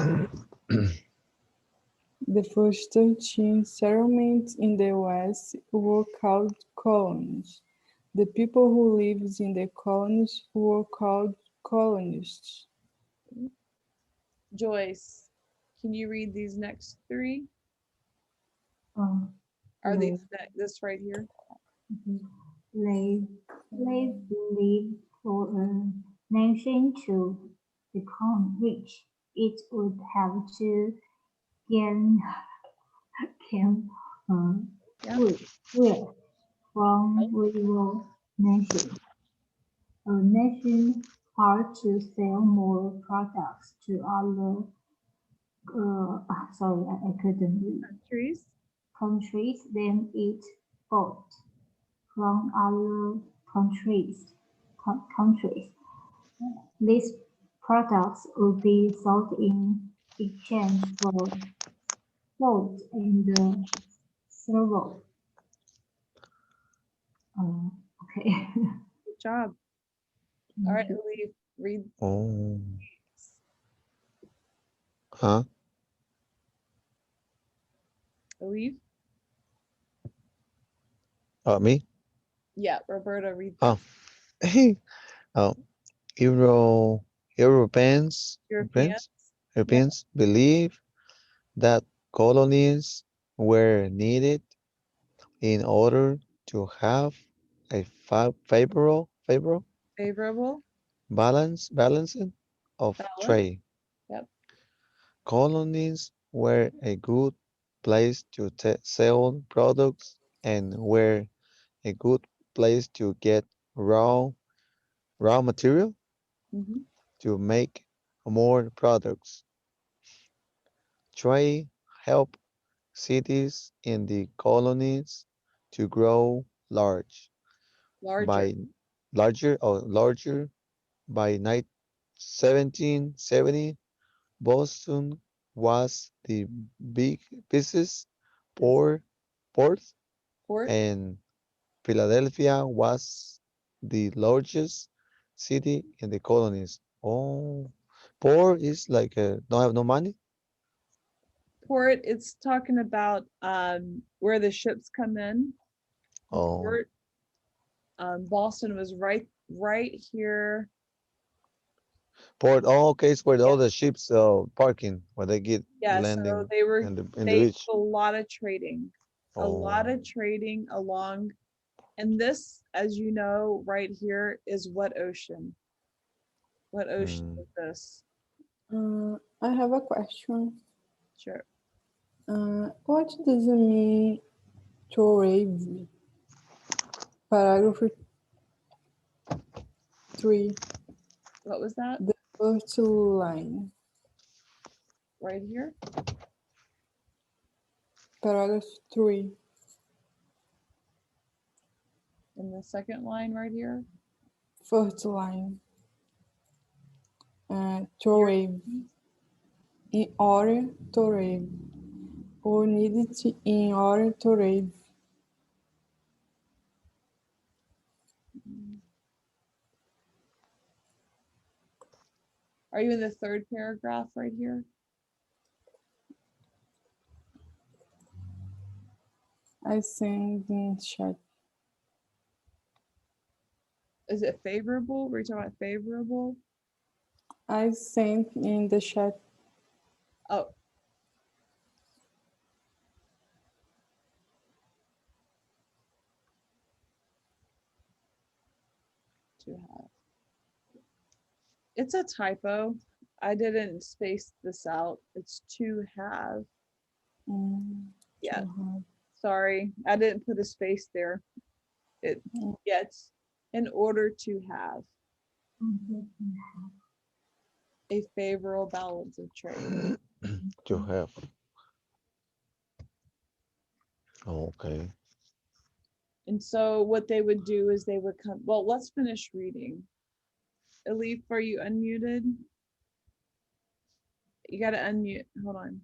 the first 13 settlements in the West were called colonies. The people who lived in the colonies were called colonists. Joyce, can you read these next three? Um, Are no. these this right here? They believe for a nation to become rich, it would have to gain Yeah. wealth from rival nations. A nation hard to sell more products to other I couldn't read. Countries. Than it bought from other countries. These products would be sold in exchange for gold and silver. Okay. Good job. All right, Elif, read. Oh, huh? Elif? Me? Yeah, Roberta, read. Oh, oh, Euro, Europeans, Europeans. Europeans believe that colonies were needed in order to have a Favorable. balancing of Balance. trade. Yep. Colonies were a good place to sell products and were a good place to get raw material Mm-hmm. to make more products. Trade helped cities in the colonies to grow Larger. by larger by 1770. Boston was the big business port, port Port. and Philadelphia was the largest city in the colonies. Oh, poor is like don't have no money. Port. It's talking about where the ships come in. Oh, Port. Boston was right here. Port. Oh, okay, it's where Yeah. all the ships parking, where they get Yeah, so landing in the they do beach. a lot of trading, a lot Oh. of trading along, and this, as you know, right here is what ocean? What ocean Mm. is this? I have a question. Sure. What does it mean trade? Paragraph 3, What was that? the first line. Right here? Paragraph 3, In the second line right here? first line. Trade. In order to live, or needed in order to live. Are you in the third paragraph right here? I send in chat. Is it favorable? We're talking about favorable? I sent in the chat. Oh. To have. It's a typo. I didn't space this out. It's to have. Yeah. Sorry, I didn't put a space there. It gets in order to have a favorable balance of trade. To have. Oh, okay. And so what they would do is they would come, well, let's finish reading. Elif, are you unmuted? You got to unmute. Hold on.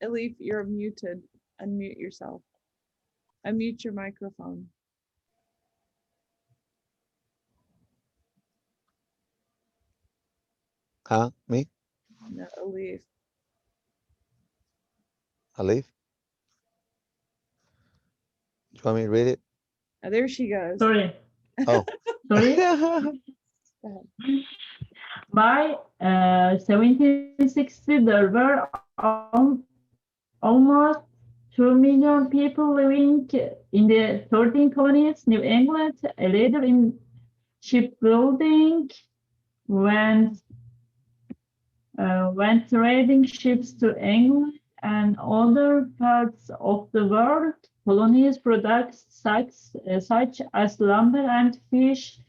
Elif, you're muted. Unmute yourself. Unmute your microphone. Huh? Me? No, Elif. Alif? Do you want me to read it? Oh, there she goes. Sorry. Oh. Sorry. Go ahead. By 1760, there were almost 2 million people living in the 13 colonies. New England, a leader in shipbuilding, went trading ships to England and other parts of the world. Colonies products such as lumber and fish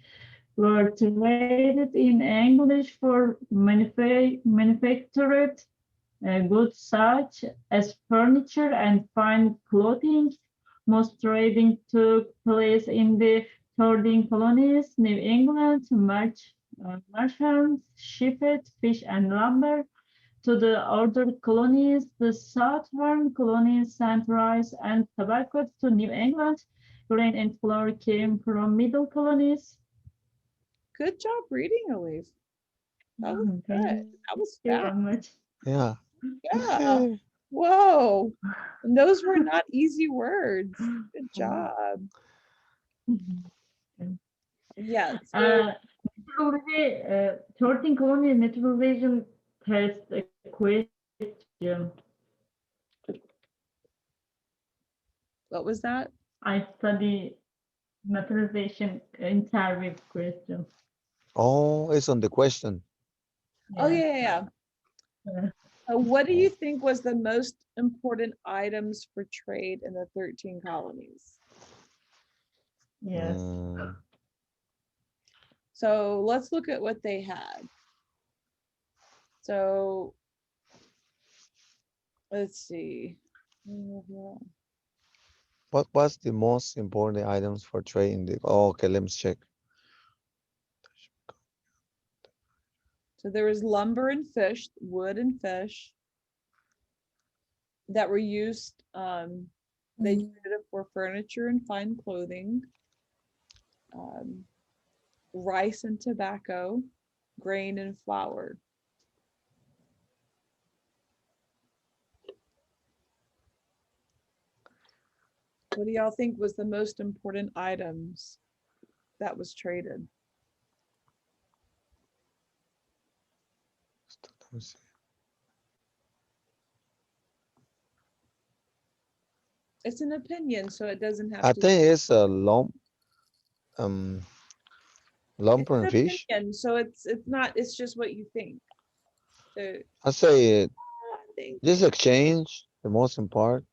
were traded in English for manufactured goods such as furniture and fine clothing. Most trading took place in the 13 colonies. New England merchants shipped fish and lumber to the other colonies. The southern colonies sent rice and tobacco to New England. Grain and flour came from middle colonies. Good job reading, Elif. That was good. That was Thank you fast. very much. Yeah. Yeah. Whoa. And those were not easy words. Good job. Yeah. So Meteorology, 13 colonies meteorology test a question. what was that? I study meteorologization interview question. Oh, it's on the question. Oh, yeah. Yeah. What do you think was the most important items for trade in the 13 colonies? Yes. So let's look at what they had. So let's see. What was the most important items for trade in the? Oh, okay, let me check. So there was lumber and fish, wood and fish that were used. They traded it for furniture and fine clothing, rice and tobacco, grain and flour. What do y'all think was the most important items that was traded? Let me see. It's an opinion, so it doesn't have I to. think it's a um, It's lumber an and fish. opinion, so it's not. It's just what you think. So I say I think. just exchange the most important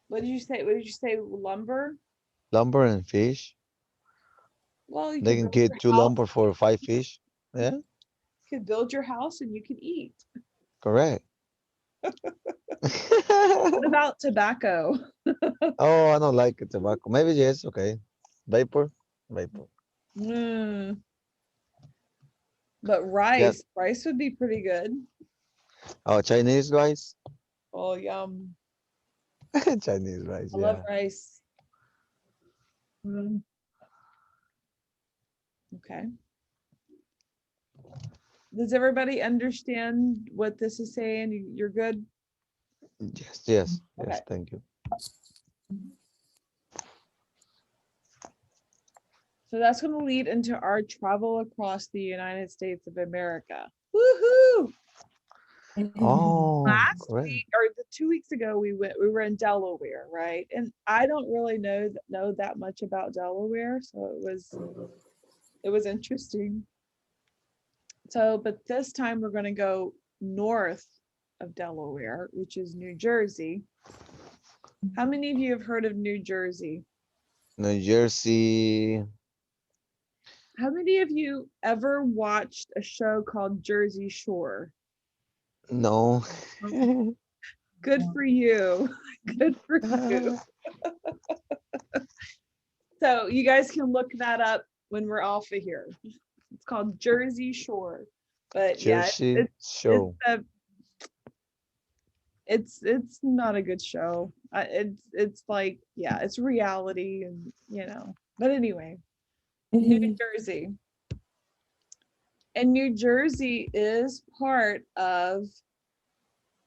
What did you say? What did you say? Lumber? lumber and fish. Well, you They could can build get your two house. lumber for 5 fish. Yeah, You could build your house and you could eat. correct. What about tobacco? Oh, I don't like tobacco. Maybe yes, okay. Vapor, vapor. Mm, but Yeah. rice would be pretty good. Oh, Chinese rice. Oh, yum. Chinese rice. I love Yeah. rice. Mm, okay. Does everybody understand what this is saying? You're good? Yes, yes, Okay. yes. Thank you. So that's going to lead into our travel across the United States of America. Woohoo! Oh, Last correct. week or 2 weeks ago, we were in Delaware, right? And I don't really know that much about Delaware, so it was interesting. So, but this time we're going to go north of Delaware, which is New Jersey. How many of you have heard of New Jersey? New Jersey. How many of you ever watched a show called Jersey Shore? No. Good for you. Good for you. So you guys can look that up when we're off of here. It's called Jersey Shore. But yeah, Jersey it's show. a it's not a good show. It's like, yeah, it's reality and But anyway, New Jersey. And New Jersey is part of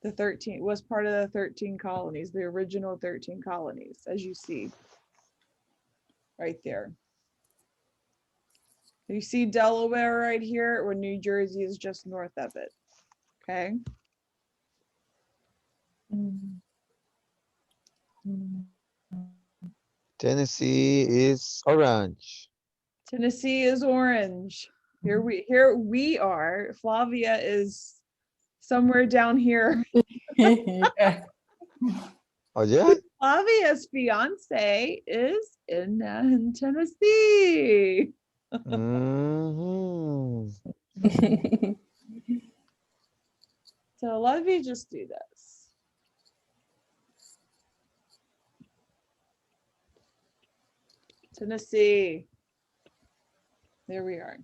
was part of the 13 colonies, the original 13 colonies, as you see right there. You see Delaware right here, where New Jersey is just north of it. Okay. Tennessee is orange. Tennessee is orange. Here we are. Flavia is somewhere down here. Yeah. Oh yeah. Flavia's fiance is in Tennessee. Hmm. So let me just do this. Tennessee. There we are.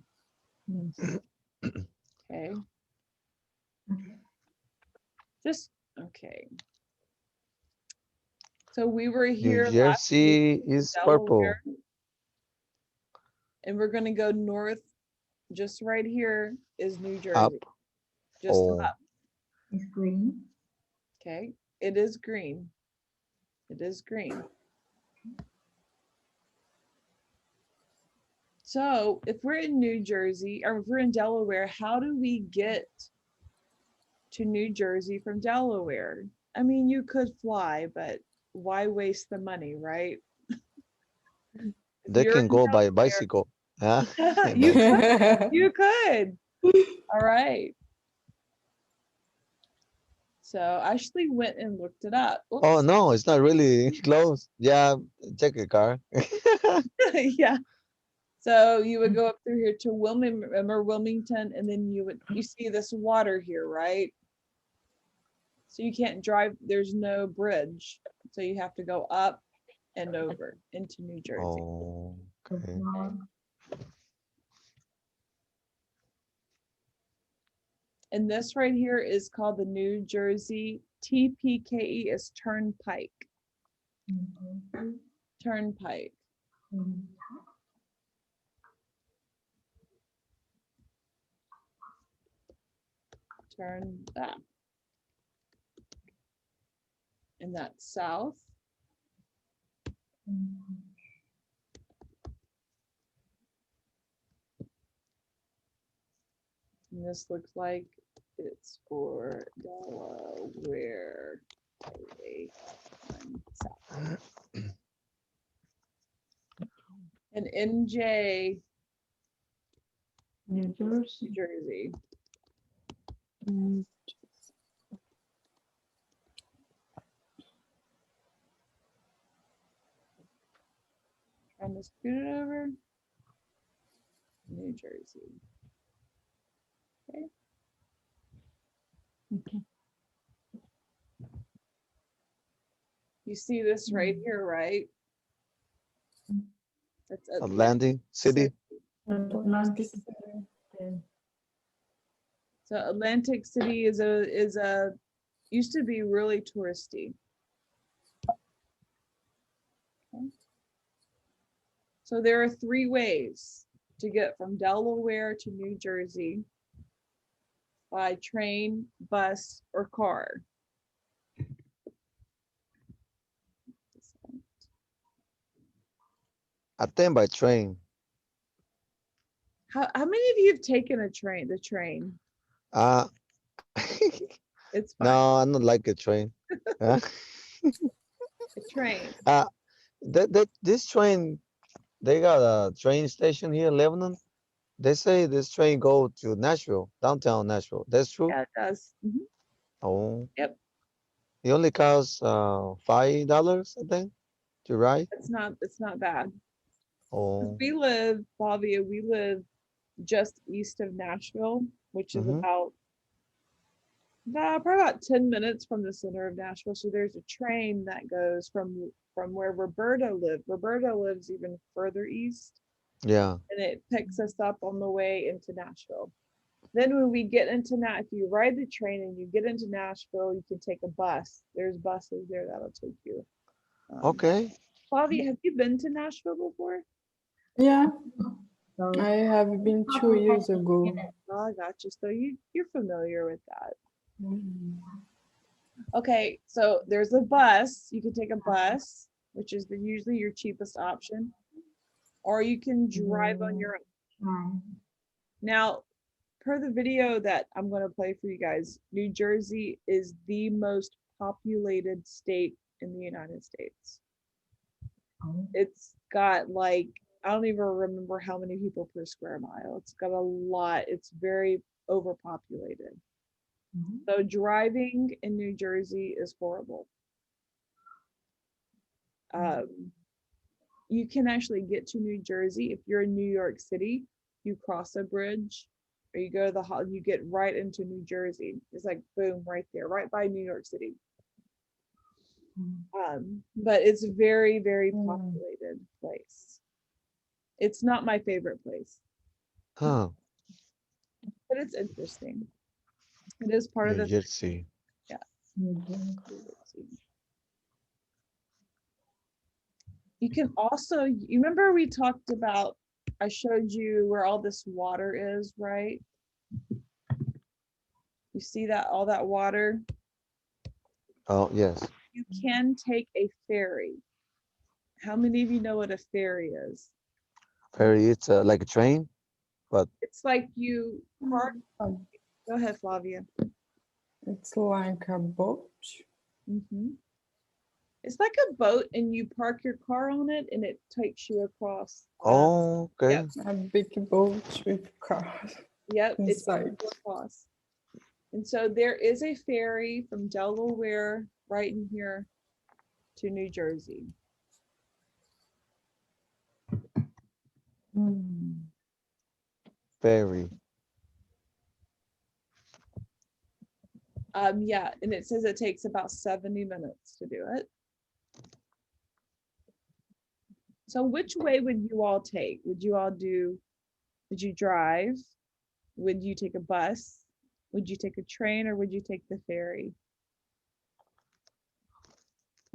Okay. Just okay. So we were New here last week Jersey in is Delaware, purple. and we're gonna go north. Just right here is New Up. Jersey. Just Oh, up. It's green. Okay. It is green. It is green. So if we're in New Jersey, or if we're in Delaware, how do we get to New Jersey from Delaware? I mean, you could fly, but why waste the money, right? If they you're can in go by bicycle. Huh? Delaware, By- you could. All right. So I actually went and looked it up. Oh Oops. no, it's not really close. Yeah, check the car. Yeah. So you would go up through here to Wilmington, and then you see this water here, right? So you can't drive, there's no bridge. So you have to go up and over into New Jersey. Oh, The okay. dog. And this right here is called the New Jersey TPKE is Turnpike. Turnpike. Turn that. and that's south. And this looks like it's for Delaware Highway 1 south. And NJ, New Jersey. New Jersey. Mm, Trying to scoot it over. New Jersey. Okay. Okay. You see this right here, right? That's Atlantic City. Atlantic. So Atlantic City is a used to be really touristy. Okay. So there are 3 ways to get from Delaware to New Jersey by train, bus, or car. I think by train. How many of you have taken a train? The train. Uh It's fine. no, I don't like a train. Huh? A train. This train, they got a train station here in Lebanon. They say this train go to Nashville, downtown Nashville. That's true? Yeah, it does. Mhm. Oh. Yep. It only costs $5, I think, to ride. It's not bad. 'Cause Oh. we live, Flavia, we live just east of Nashville, which is Mm-hmm. probably about 10 minutes from the center of Nashville. So there's a train that goes from where Roberta lived. Roberta lives even further east, Yeah. and it picks us up on the way into Nashville. Then when we get into if you ride the train and you get into Nashville, you can take a bus. There's buses there that'll take you. Okay. Flavia, have you been to Nashville before? yeah, So I have been 2 years ago. Oh, I got you. So you're familiar with that. Mm. Okay, so there's a bus. You can take a bus, which is usually your cheapest option, or you can drive on your own. Now, per the video that I'm going to play for you guys, New Jersey is the most populated state in the United States. It's got like, I don't even remember how many people per square mile. It's got a lot. It's very overpopulated. So driving in New Jersey is horrible. You can actually get to New Jersey if you're in New York City. You cross a bridge, or you go to you get right into New Jersey. It's like boom, right there, right by New York City. But it's a very, very populated place. It's not my favorite place, Huh. but it's interesting. It is part of New the Jersey. You can also, you remember we talked about, I showed you where all this water is, right? You see that, all that water? Oh, yes. You can take a ferry. How many of you know what a ferry is? Ferry, it's like a train, but It's like you park. Go ahead, Flavia. It's like a boat. It's like a boat, and you park your car on it, and it takes you across. oh, okay. Yep. A big boat with cars Yep, it's inside. across. And so there is a ferry from Delaware right in here to New Jersey. Ferry. Yeah, and it says it takes about 70 minutes to do it. So which way would you all take? Would you drive? Would you take a bus? Would you take a train, or would you take the ferry?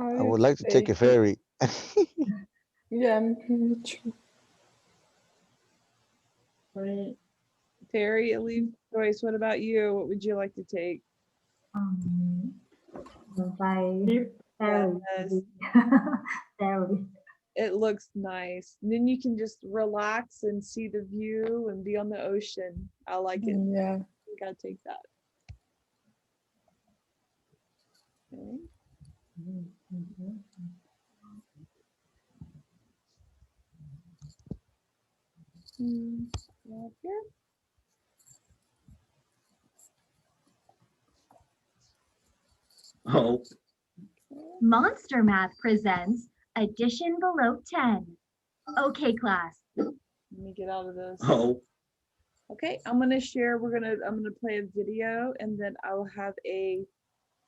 I would like to take a ferry. Yeah, me too. Ferry, Elise, Joyce, what about you? What would you like to take? by Very, Yes. very. It looks nice. And then you can just relax and see the view and be on the ocean. I like it. Yeah. You gotta take that. Okay. Up here. Oh, Monster Math presents Addition Below 10. Okay, class. Let me get out of this. oh, Okay, I'm gonna share. I'm gonna play a video, and then I'll have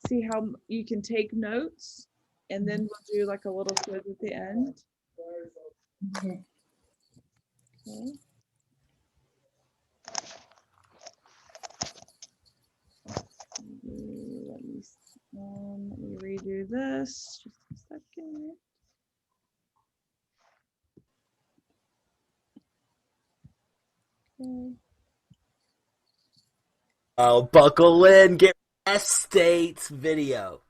see how you can take notes, and then we'll do like a little quiz at the end. Okay. Okay. Let me redo this. Just a second. Okay. Oh, buckle in, get States video.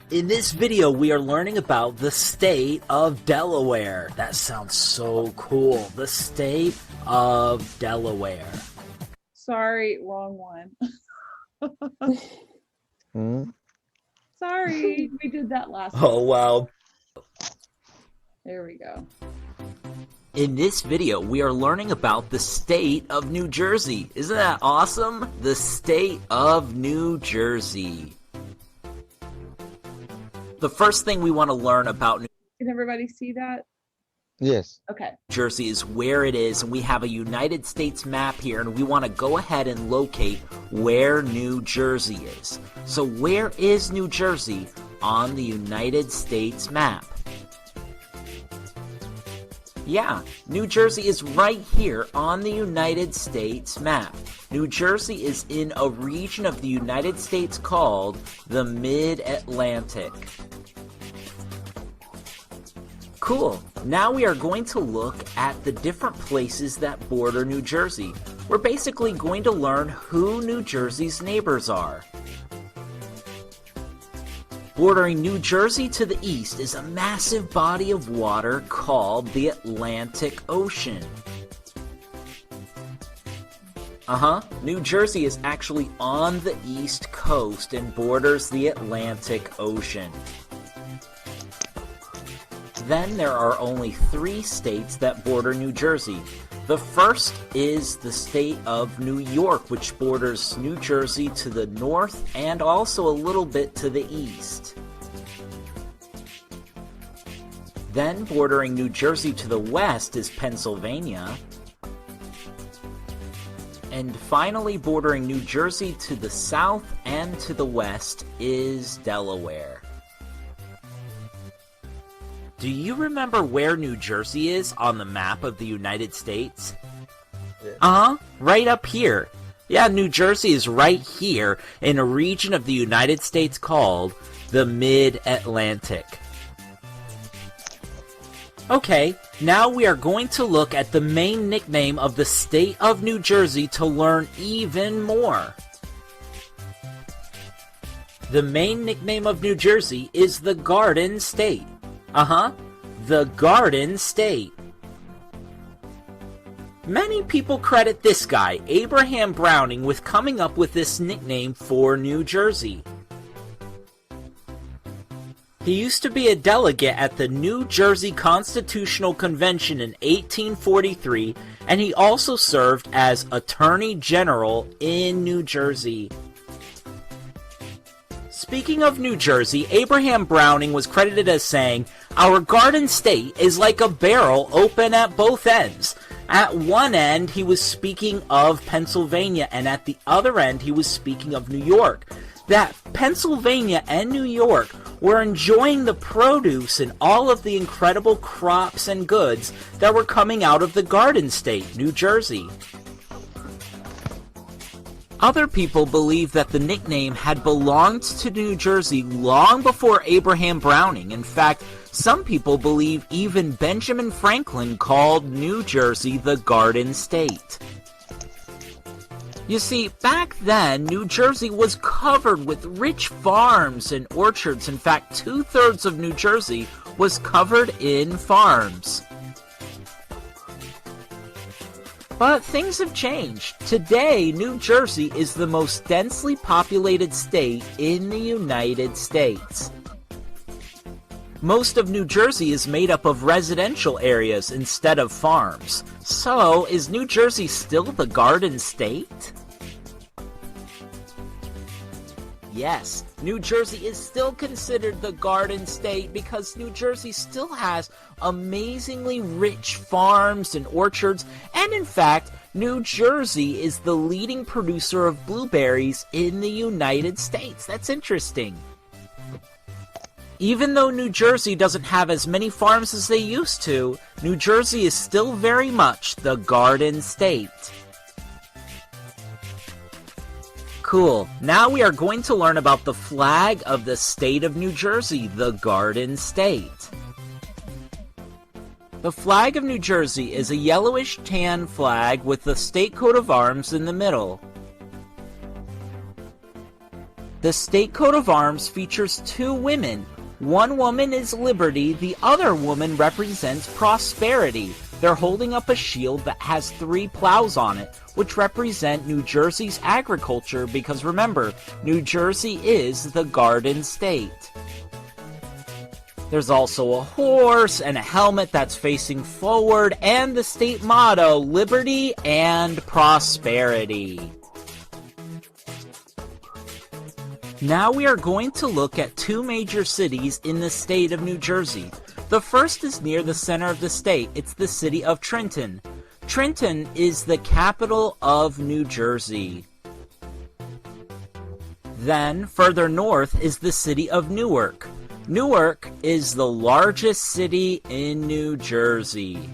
In this video, we are learning about the state of Delaware. That sounds so cool. The state of Delaware. Sorry, wrong one. Hmm? Sorry, we did that last Oh, wow. There we go. In this video, we are learning about the state of New Jersey. Isn't that awesome? The state of New Jersey. The first thing we want to learn about New Can everybody see that? Yes. Okay. Jersey is where it is, and we have a United States map here, and we want to go ahead and locate where New Jersey is. So where is New Jersey on the United States map? Yeah, New Jersey is right here on the United States map. New Jersey is in a region of the United States called the Mid-Atlantic. Cool. Now we are going to look at the different places that border New Jersey. We're basically going to learn who New Jersey's neighbors are. Bordering New Jersey to the east is a massive body of water called the Atlantic Ocean. New Jersey is actually on the east coast and borders the Atlantic Ocean. Then there are only 3 states that border New Jersey. The first is the state of New York, which borders New Jersey to the north and also a little bit to the east. Then bordering New Jersey to the west is Pennsylvania. And finally bordering New Jersey to the south and to the west is Delaware. Do you remember where New Jersey is on the map of the United States? Right up here. Yeah, New Jersey is right here in a region of the United States called the Mid-Atlantic. Okay, now we are going to look at the main nickname of the state of New Jersey to learn even more. The main nickname of New Jersey is the Garden State. The Garden State. Many people credit this guy, Abraham Browning, with coming up with this nickname for New Jersey. He used to be a delegate at the New Jersey Constitutional Convention in 1843, and he also served as Attorney General in New Jersey. Speaking of New Jersey, Abraham Browning was credited as saying, "Our Garden State is like a barrel open at both ends." At one end, he was speaking of Pennsylvania, and at the other end, he was speaking of New York. That Pennsylvania and New York were enjoying the produce and all of the incredible crops and goods that were coming out of the Garden State, New Jersey. Other people believe that the nickname had belonged to New Jersey long before Abraham Browning. In fact, some people believe even Benjamin Franklin called New Jersey the Garden State. You see, back then, New Jersey was covered with rich farms and orchards. In fact, 2/3 of New Jersey was covered in farms. But things have changed. Today, New Jersey is the most densely populated state in the United States. Most of New Jersey is made up of residential areas instead of farms. So, is New Jersey still the Garden State? Yes, New Jersey is still considered the Garden State because New Jersey still has amazingly rich farms and orchards, and in fact, New Jersey is the leading producer of blueberries in the United States. That's interesting. Even though New Jersey doesn't have as many farms as they used to, New Jersey is still very much the Garden State. Cool. Now we are going to learn about the flag of the state of New Jersey, the Garden State. The flag of New Jersey is a yellowish tan flag with the state coat of arms in the middle. The state coat of arms features two women. One woman is Liberty, the other woman represents Prosperity. They're holding up a shield that has 3 plows on it, which represent New Jersey's agriculture because remember, New Jersey is the Garden State. There's also a horse and a helmet that's facing forward and the state motto, Liberty and Prosperity. Now we are going to look at 2 major cities in the state of New Jersey. The first is near the center of the state. It's the city of Trenton. Trenton is the capital of New Jersey. Then, further north is the city of Newark. Newark is the largest city in New Jersey.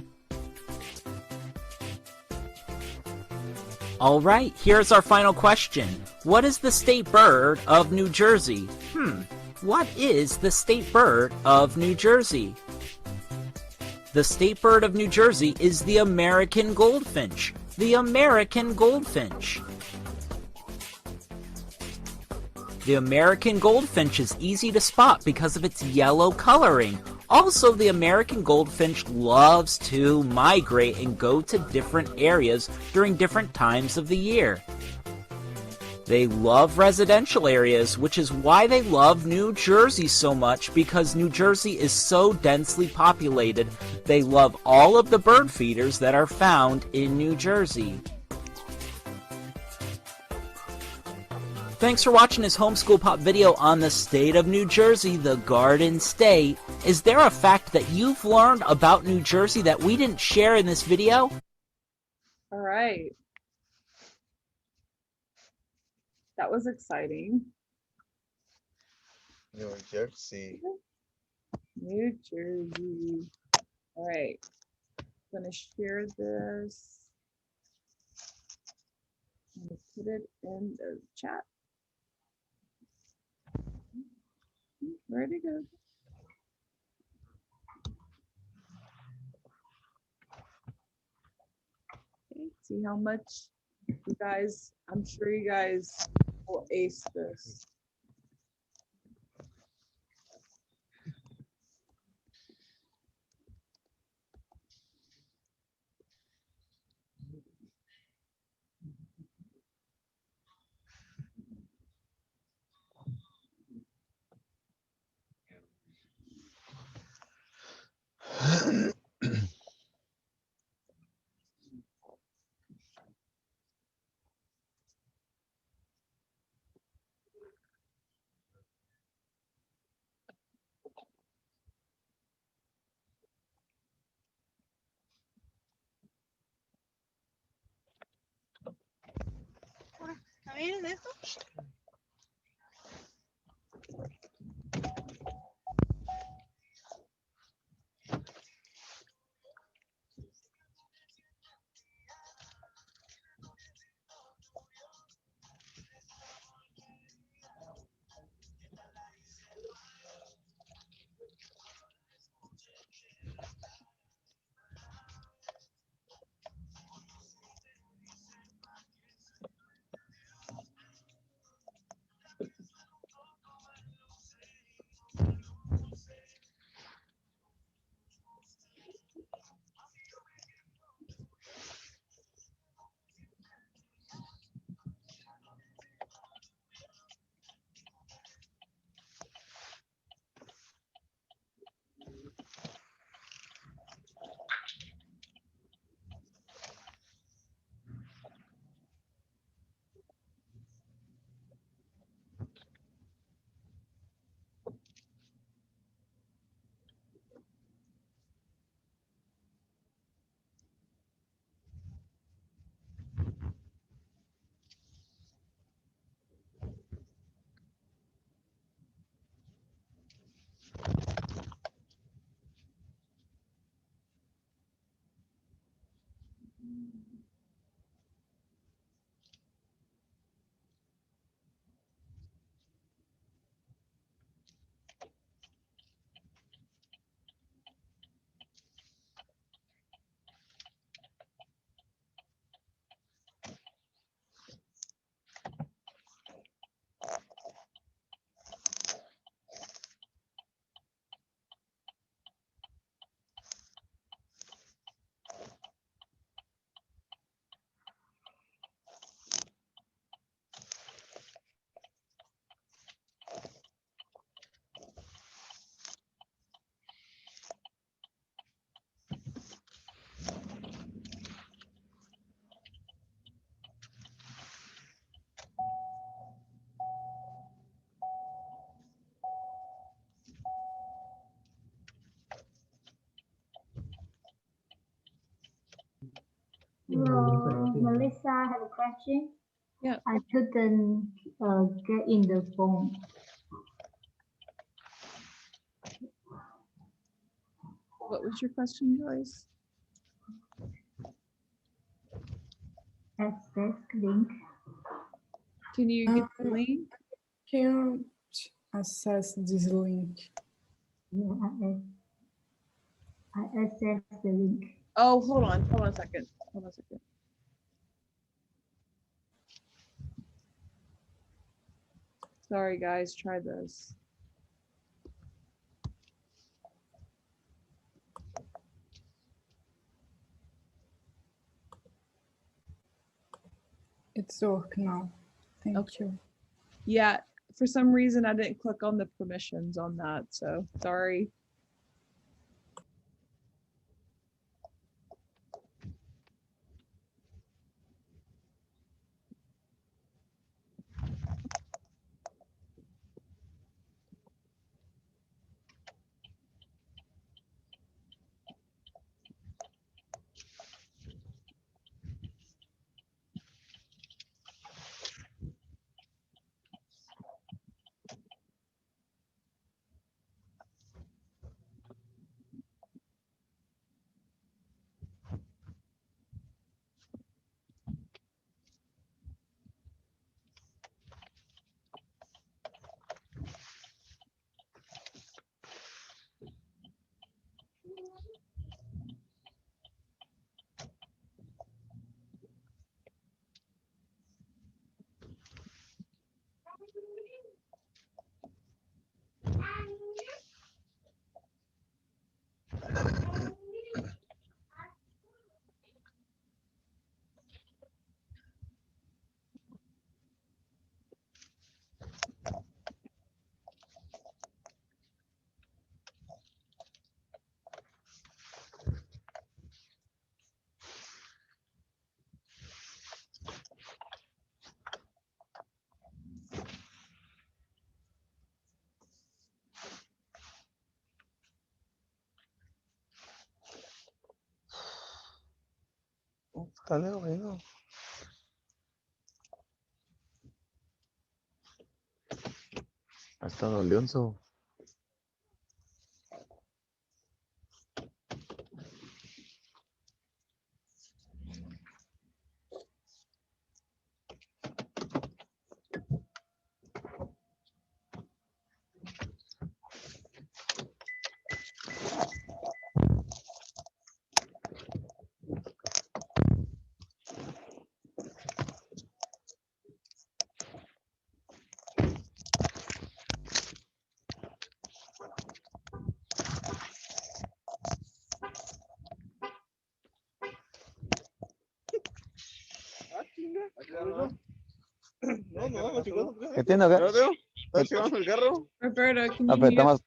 Alright, here's our final question. What is the state bird of New Jersey? What is the state bird of New Jersey? The state bird of New Jersey is the American goldfinch. The American goldfinch. The American goldfinch is easy to spot because of its yellow coloring. Also, the American goldfinch loves to migrate and go to different areas during different times of the year. They love residential areas, which is why they love New Jersey so much, because New Jersey is so densely populated. They love all of the bird feeders that are found in New Jersey. Thanks for watching this homeschool pop video on the state of New Jersey, the Garden State. Is there a fact that you've learned about New Jersey that we didn't share in this video? All right. That was exciting. New Jersey. New Jersey. All right. I'm going to share this. I'm going to put it in the chat. Where'd it go? Okay, see how much you guys, I'm sure you guys will ace this. Hello, Melissa, I have a question. Yeah. I couldn't get in the phone. What was your question, Joyce? Access link. Can you get the link? Can't access this link. Yeah, I access the link. Oh, hold on a second. Hold on a second. Sorry, guys. Try this. It's work now. Thank Okay. you. Yeah, for some reason I didn't click on the permissions on that, so sorry. Dale, bueno. Hasta Donelson. ¿Qué tiene acá? ¿Estás llegando el carro? Roberto, can you Apretá mute? más.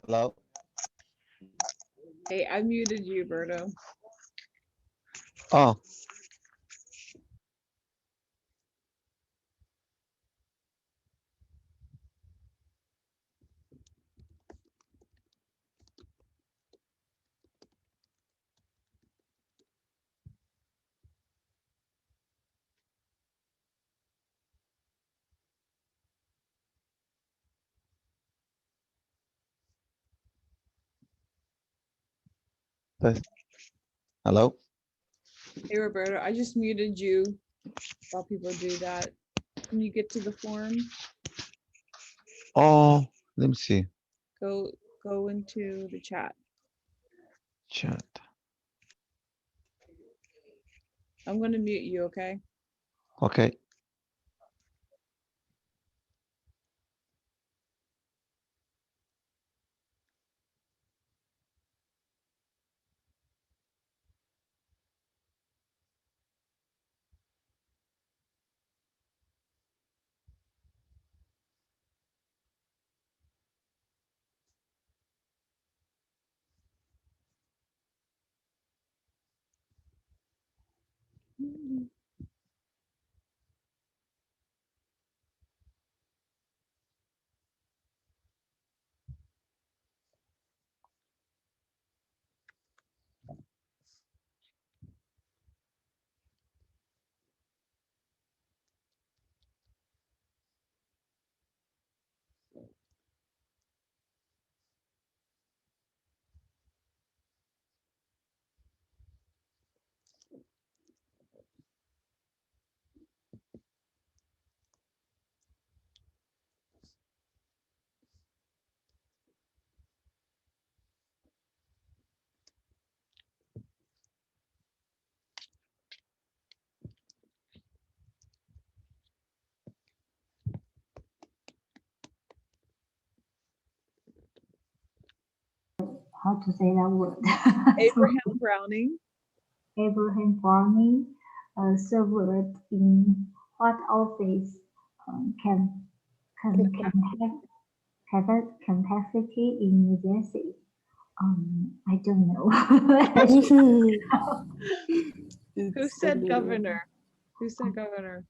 Hello? Hey, I muted you, Berto. Oh, pues, hello? Hey, Roberto, I just muted you while people do that. Can you get to the form? Oh, let me see. Go into the chat. Chat. I'm going to mute you, okay? Okay. How to say that word? Abraham Browning. Abraham Browning served in what office can have a capacity in New Jersey? I don't know. Who said governor? Who said governor?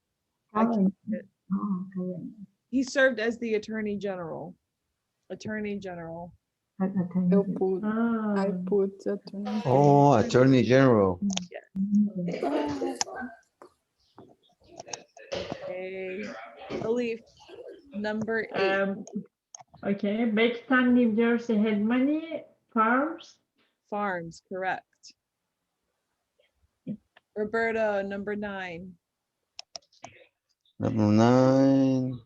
I Governor. can't- Oh, governor. He served as the attorney general. Attorney general. Attorney Eu General. put, I Ah, put attorney. Oh, Attorney General. Okay. Belief number 8. okay. Bechtown, New Jersey had many farms. Farms, correct. Roberto, number 9. Number 9.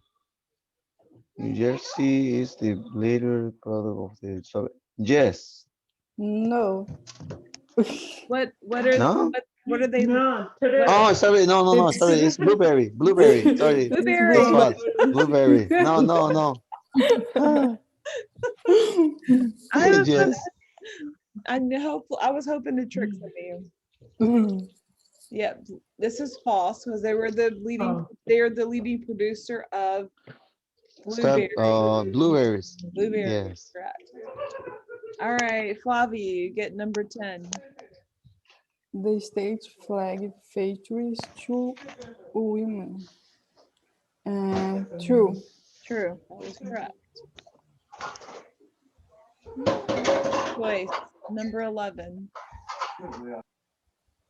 New Jersey is the leader product of the Soviet. Yes. No. What are No? what are they? No, Oh, sorry. No, no, no. It's- Sorry. It's blueberry. Blueberry. Sorry. Blueberry. That's what. Blueberry. No, no, no. I was Yes. I was hoping to trick some of you. Yeah, this is false because they were the leading. Oh. They are the leading producer of Stop. blueberry. Blueberries. Blueberry, Yes. correct. All right, Flavi, you get number 10. The state flag features 2 women. True. True, that was correct. Choice number 11.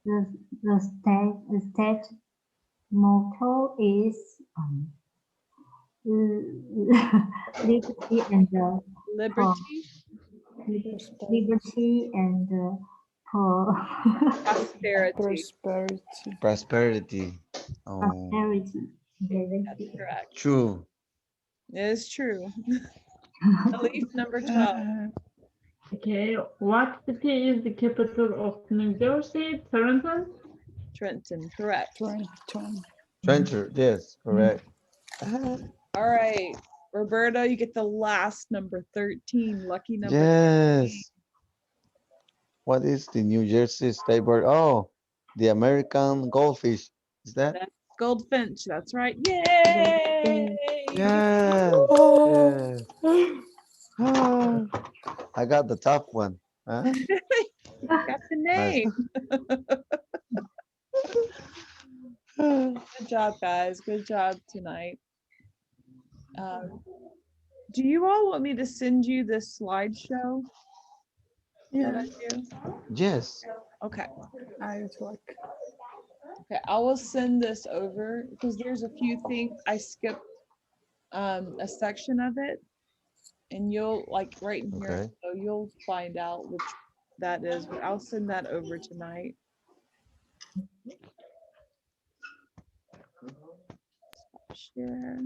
The state motto is liberty and Liberty, liberty and prosperity. Prosperity. Prosperity. Oh, prosperity. That's correct. true. It is true. Belief number 12. Okay. What city is the capital of New Jersey? Toronto. Trenton, correct. Trenton. Trencher. Yes, correct. All right, Roberto, you get the last number 13. Lucky number. Yes. What is the New Jersey state bird? Oh, the American goldfish. Is that? That's Goldfinch. That's right. Yay! Yes. Yes. I got the top one. Huh? Got the name. Good job, guys. Good job tonight. Do you all want me to send you this slideshow? That I do? Yes. Okay. I like. Okay, I will send this over because there's a few things I skipped a section of it, and you'll like right in here, Okay. so you'll find out which that is. But I'll send that over tonight. Share.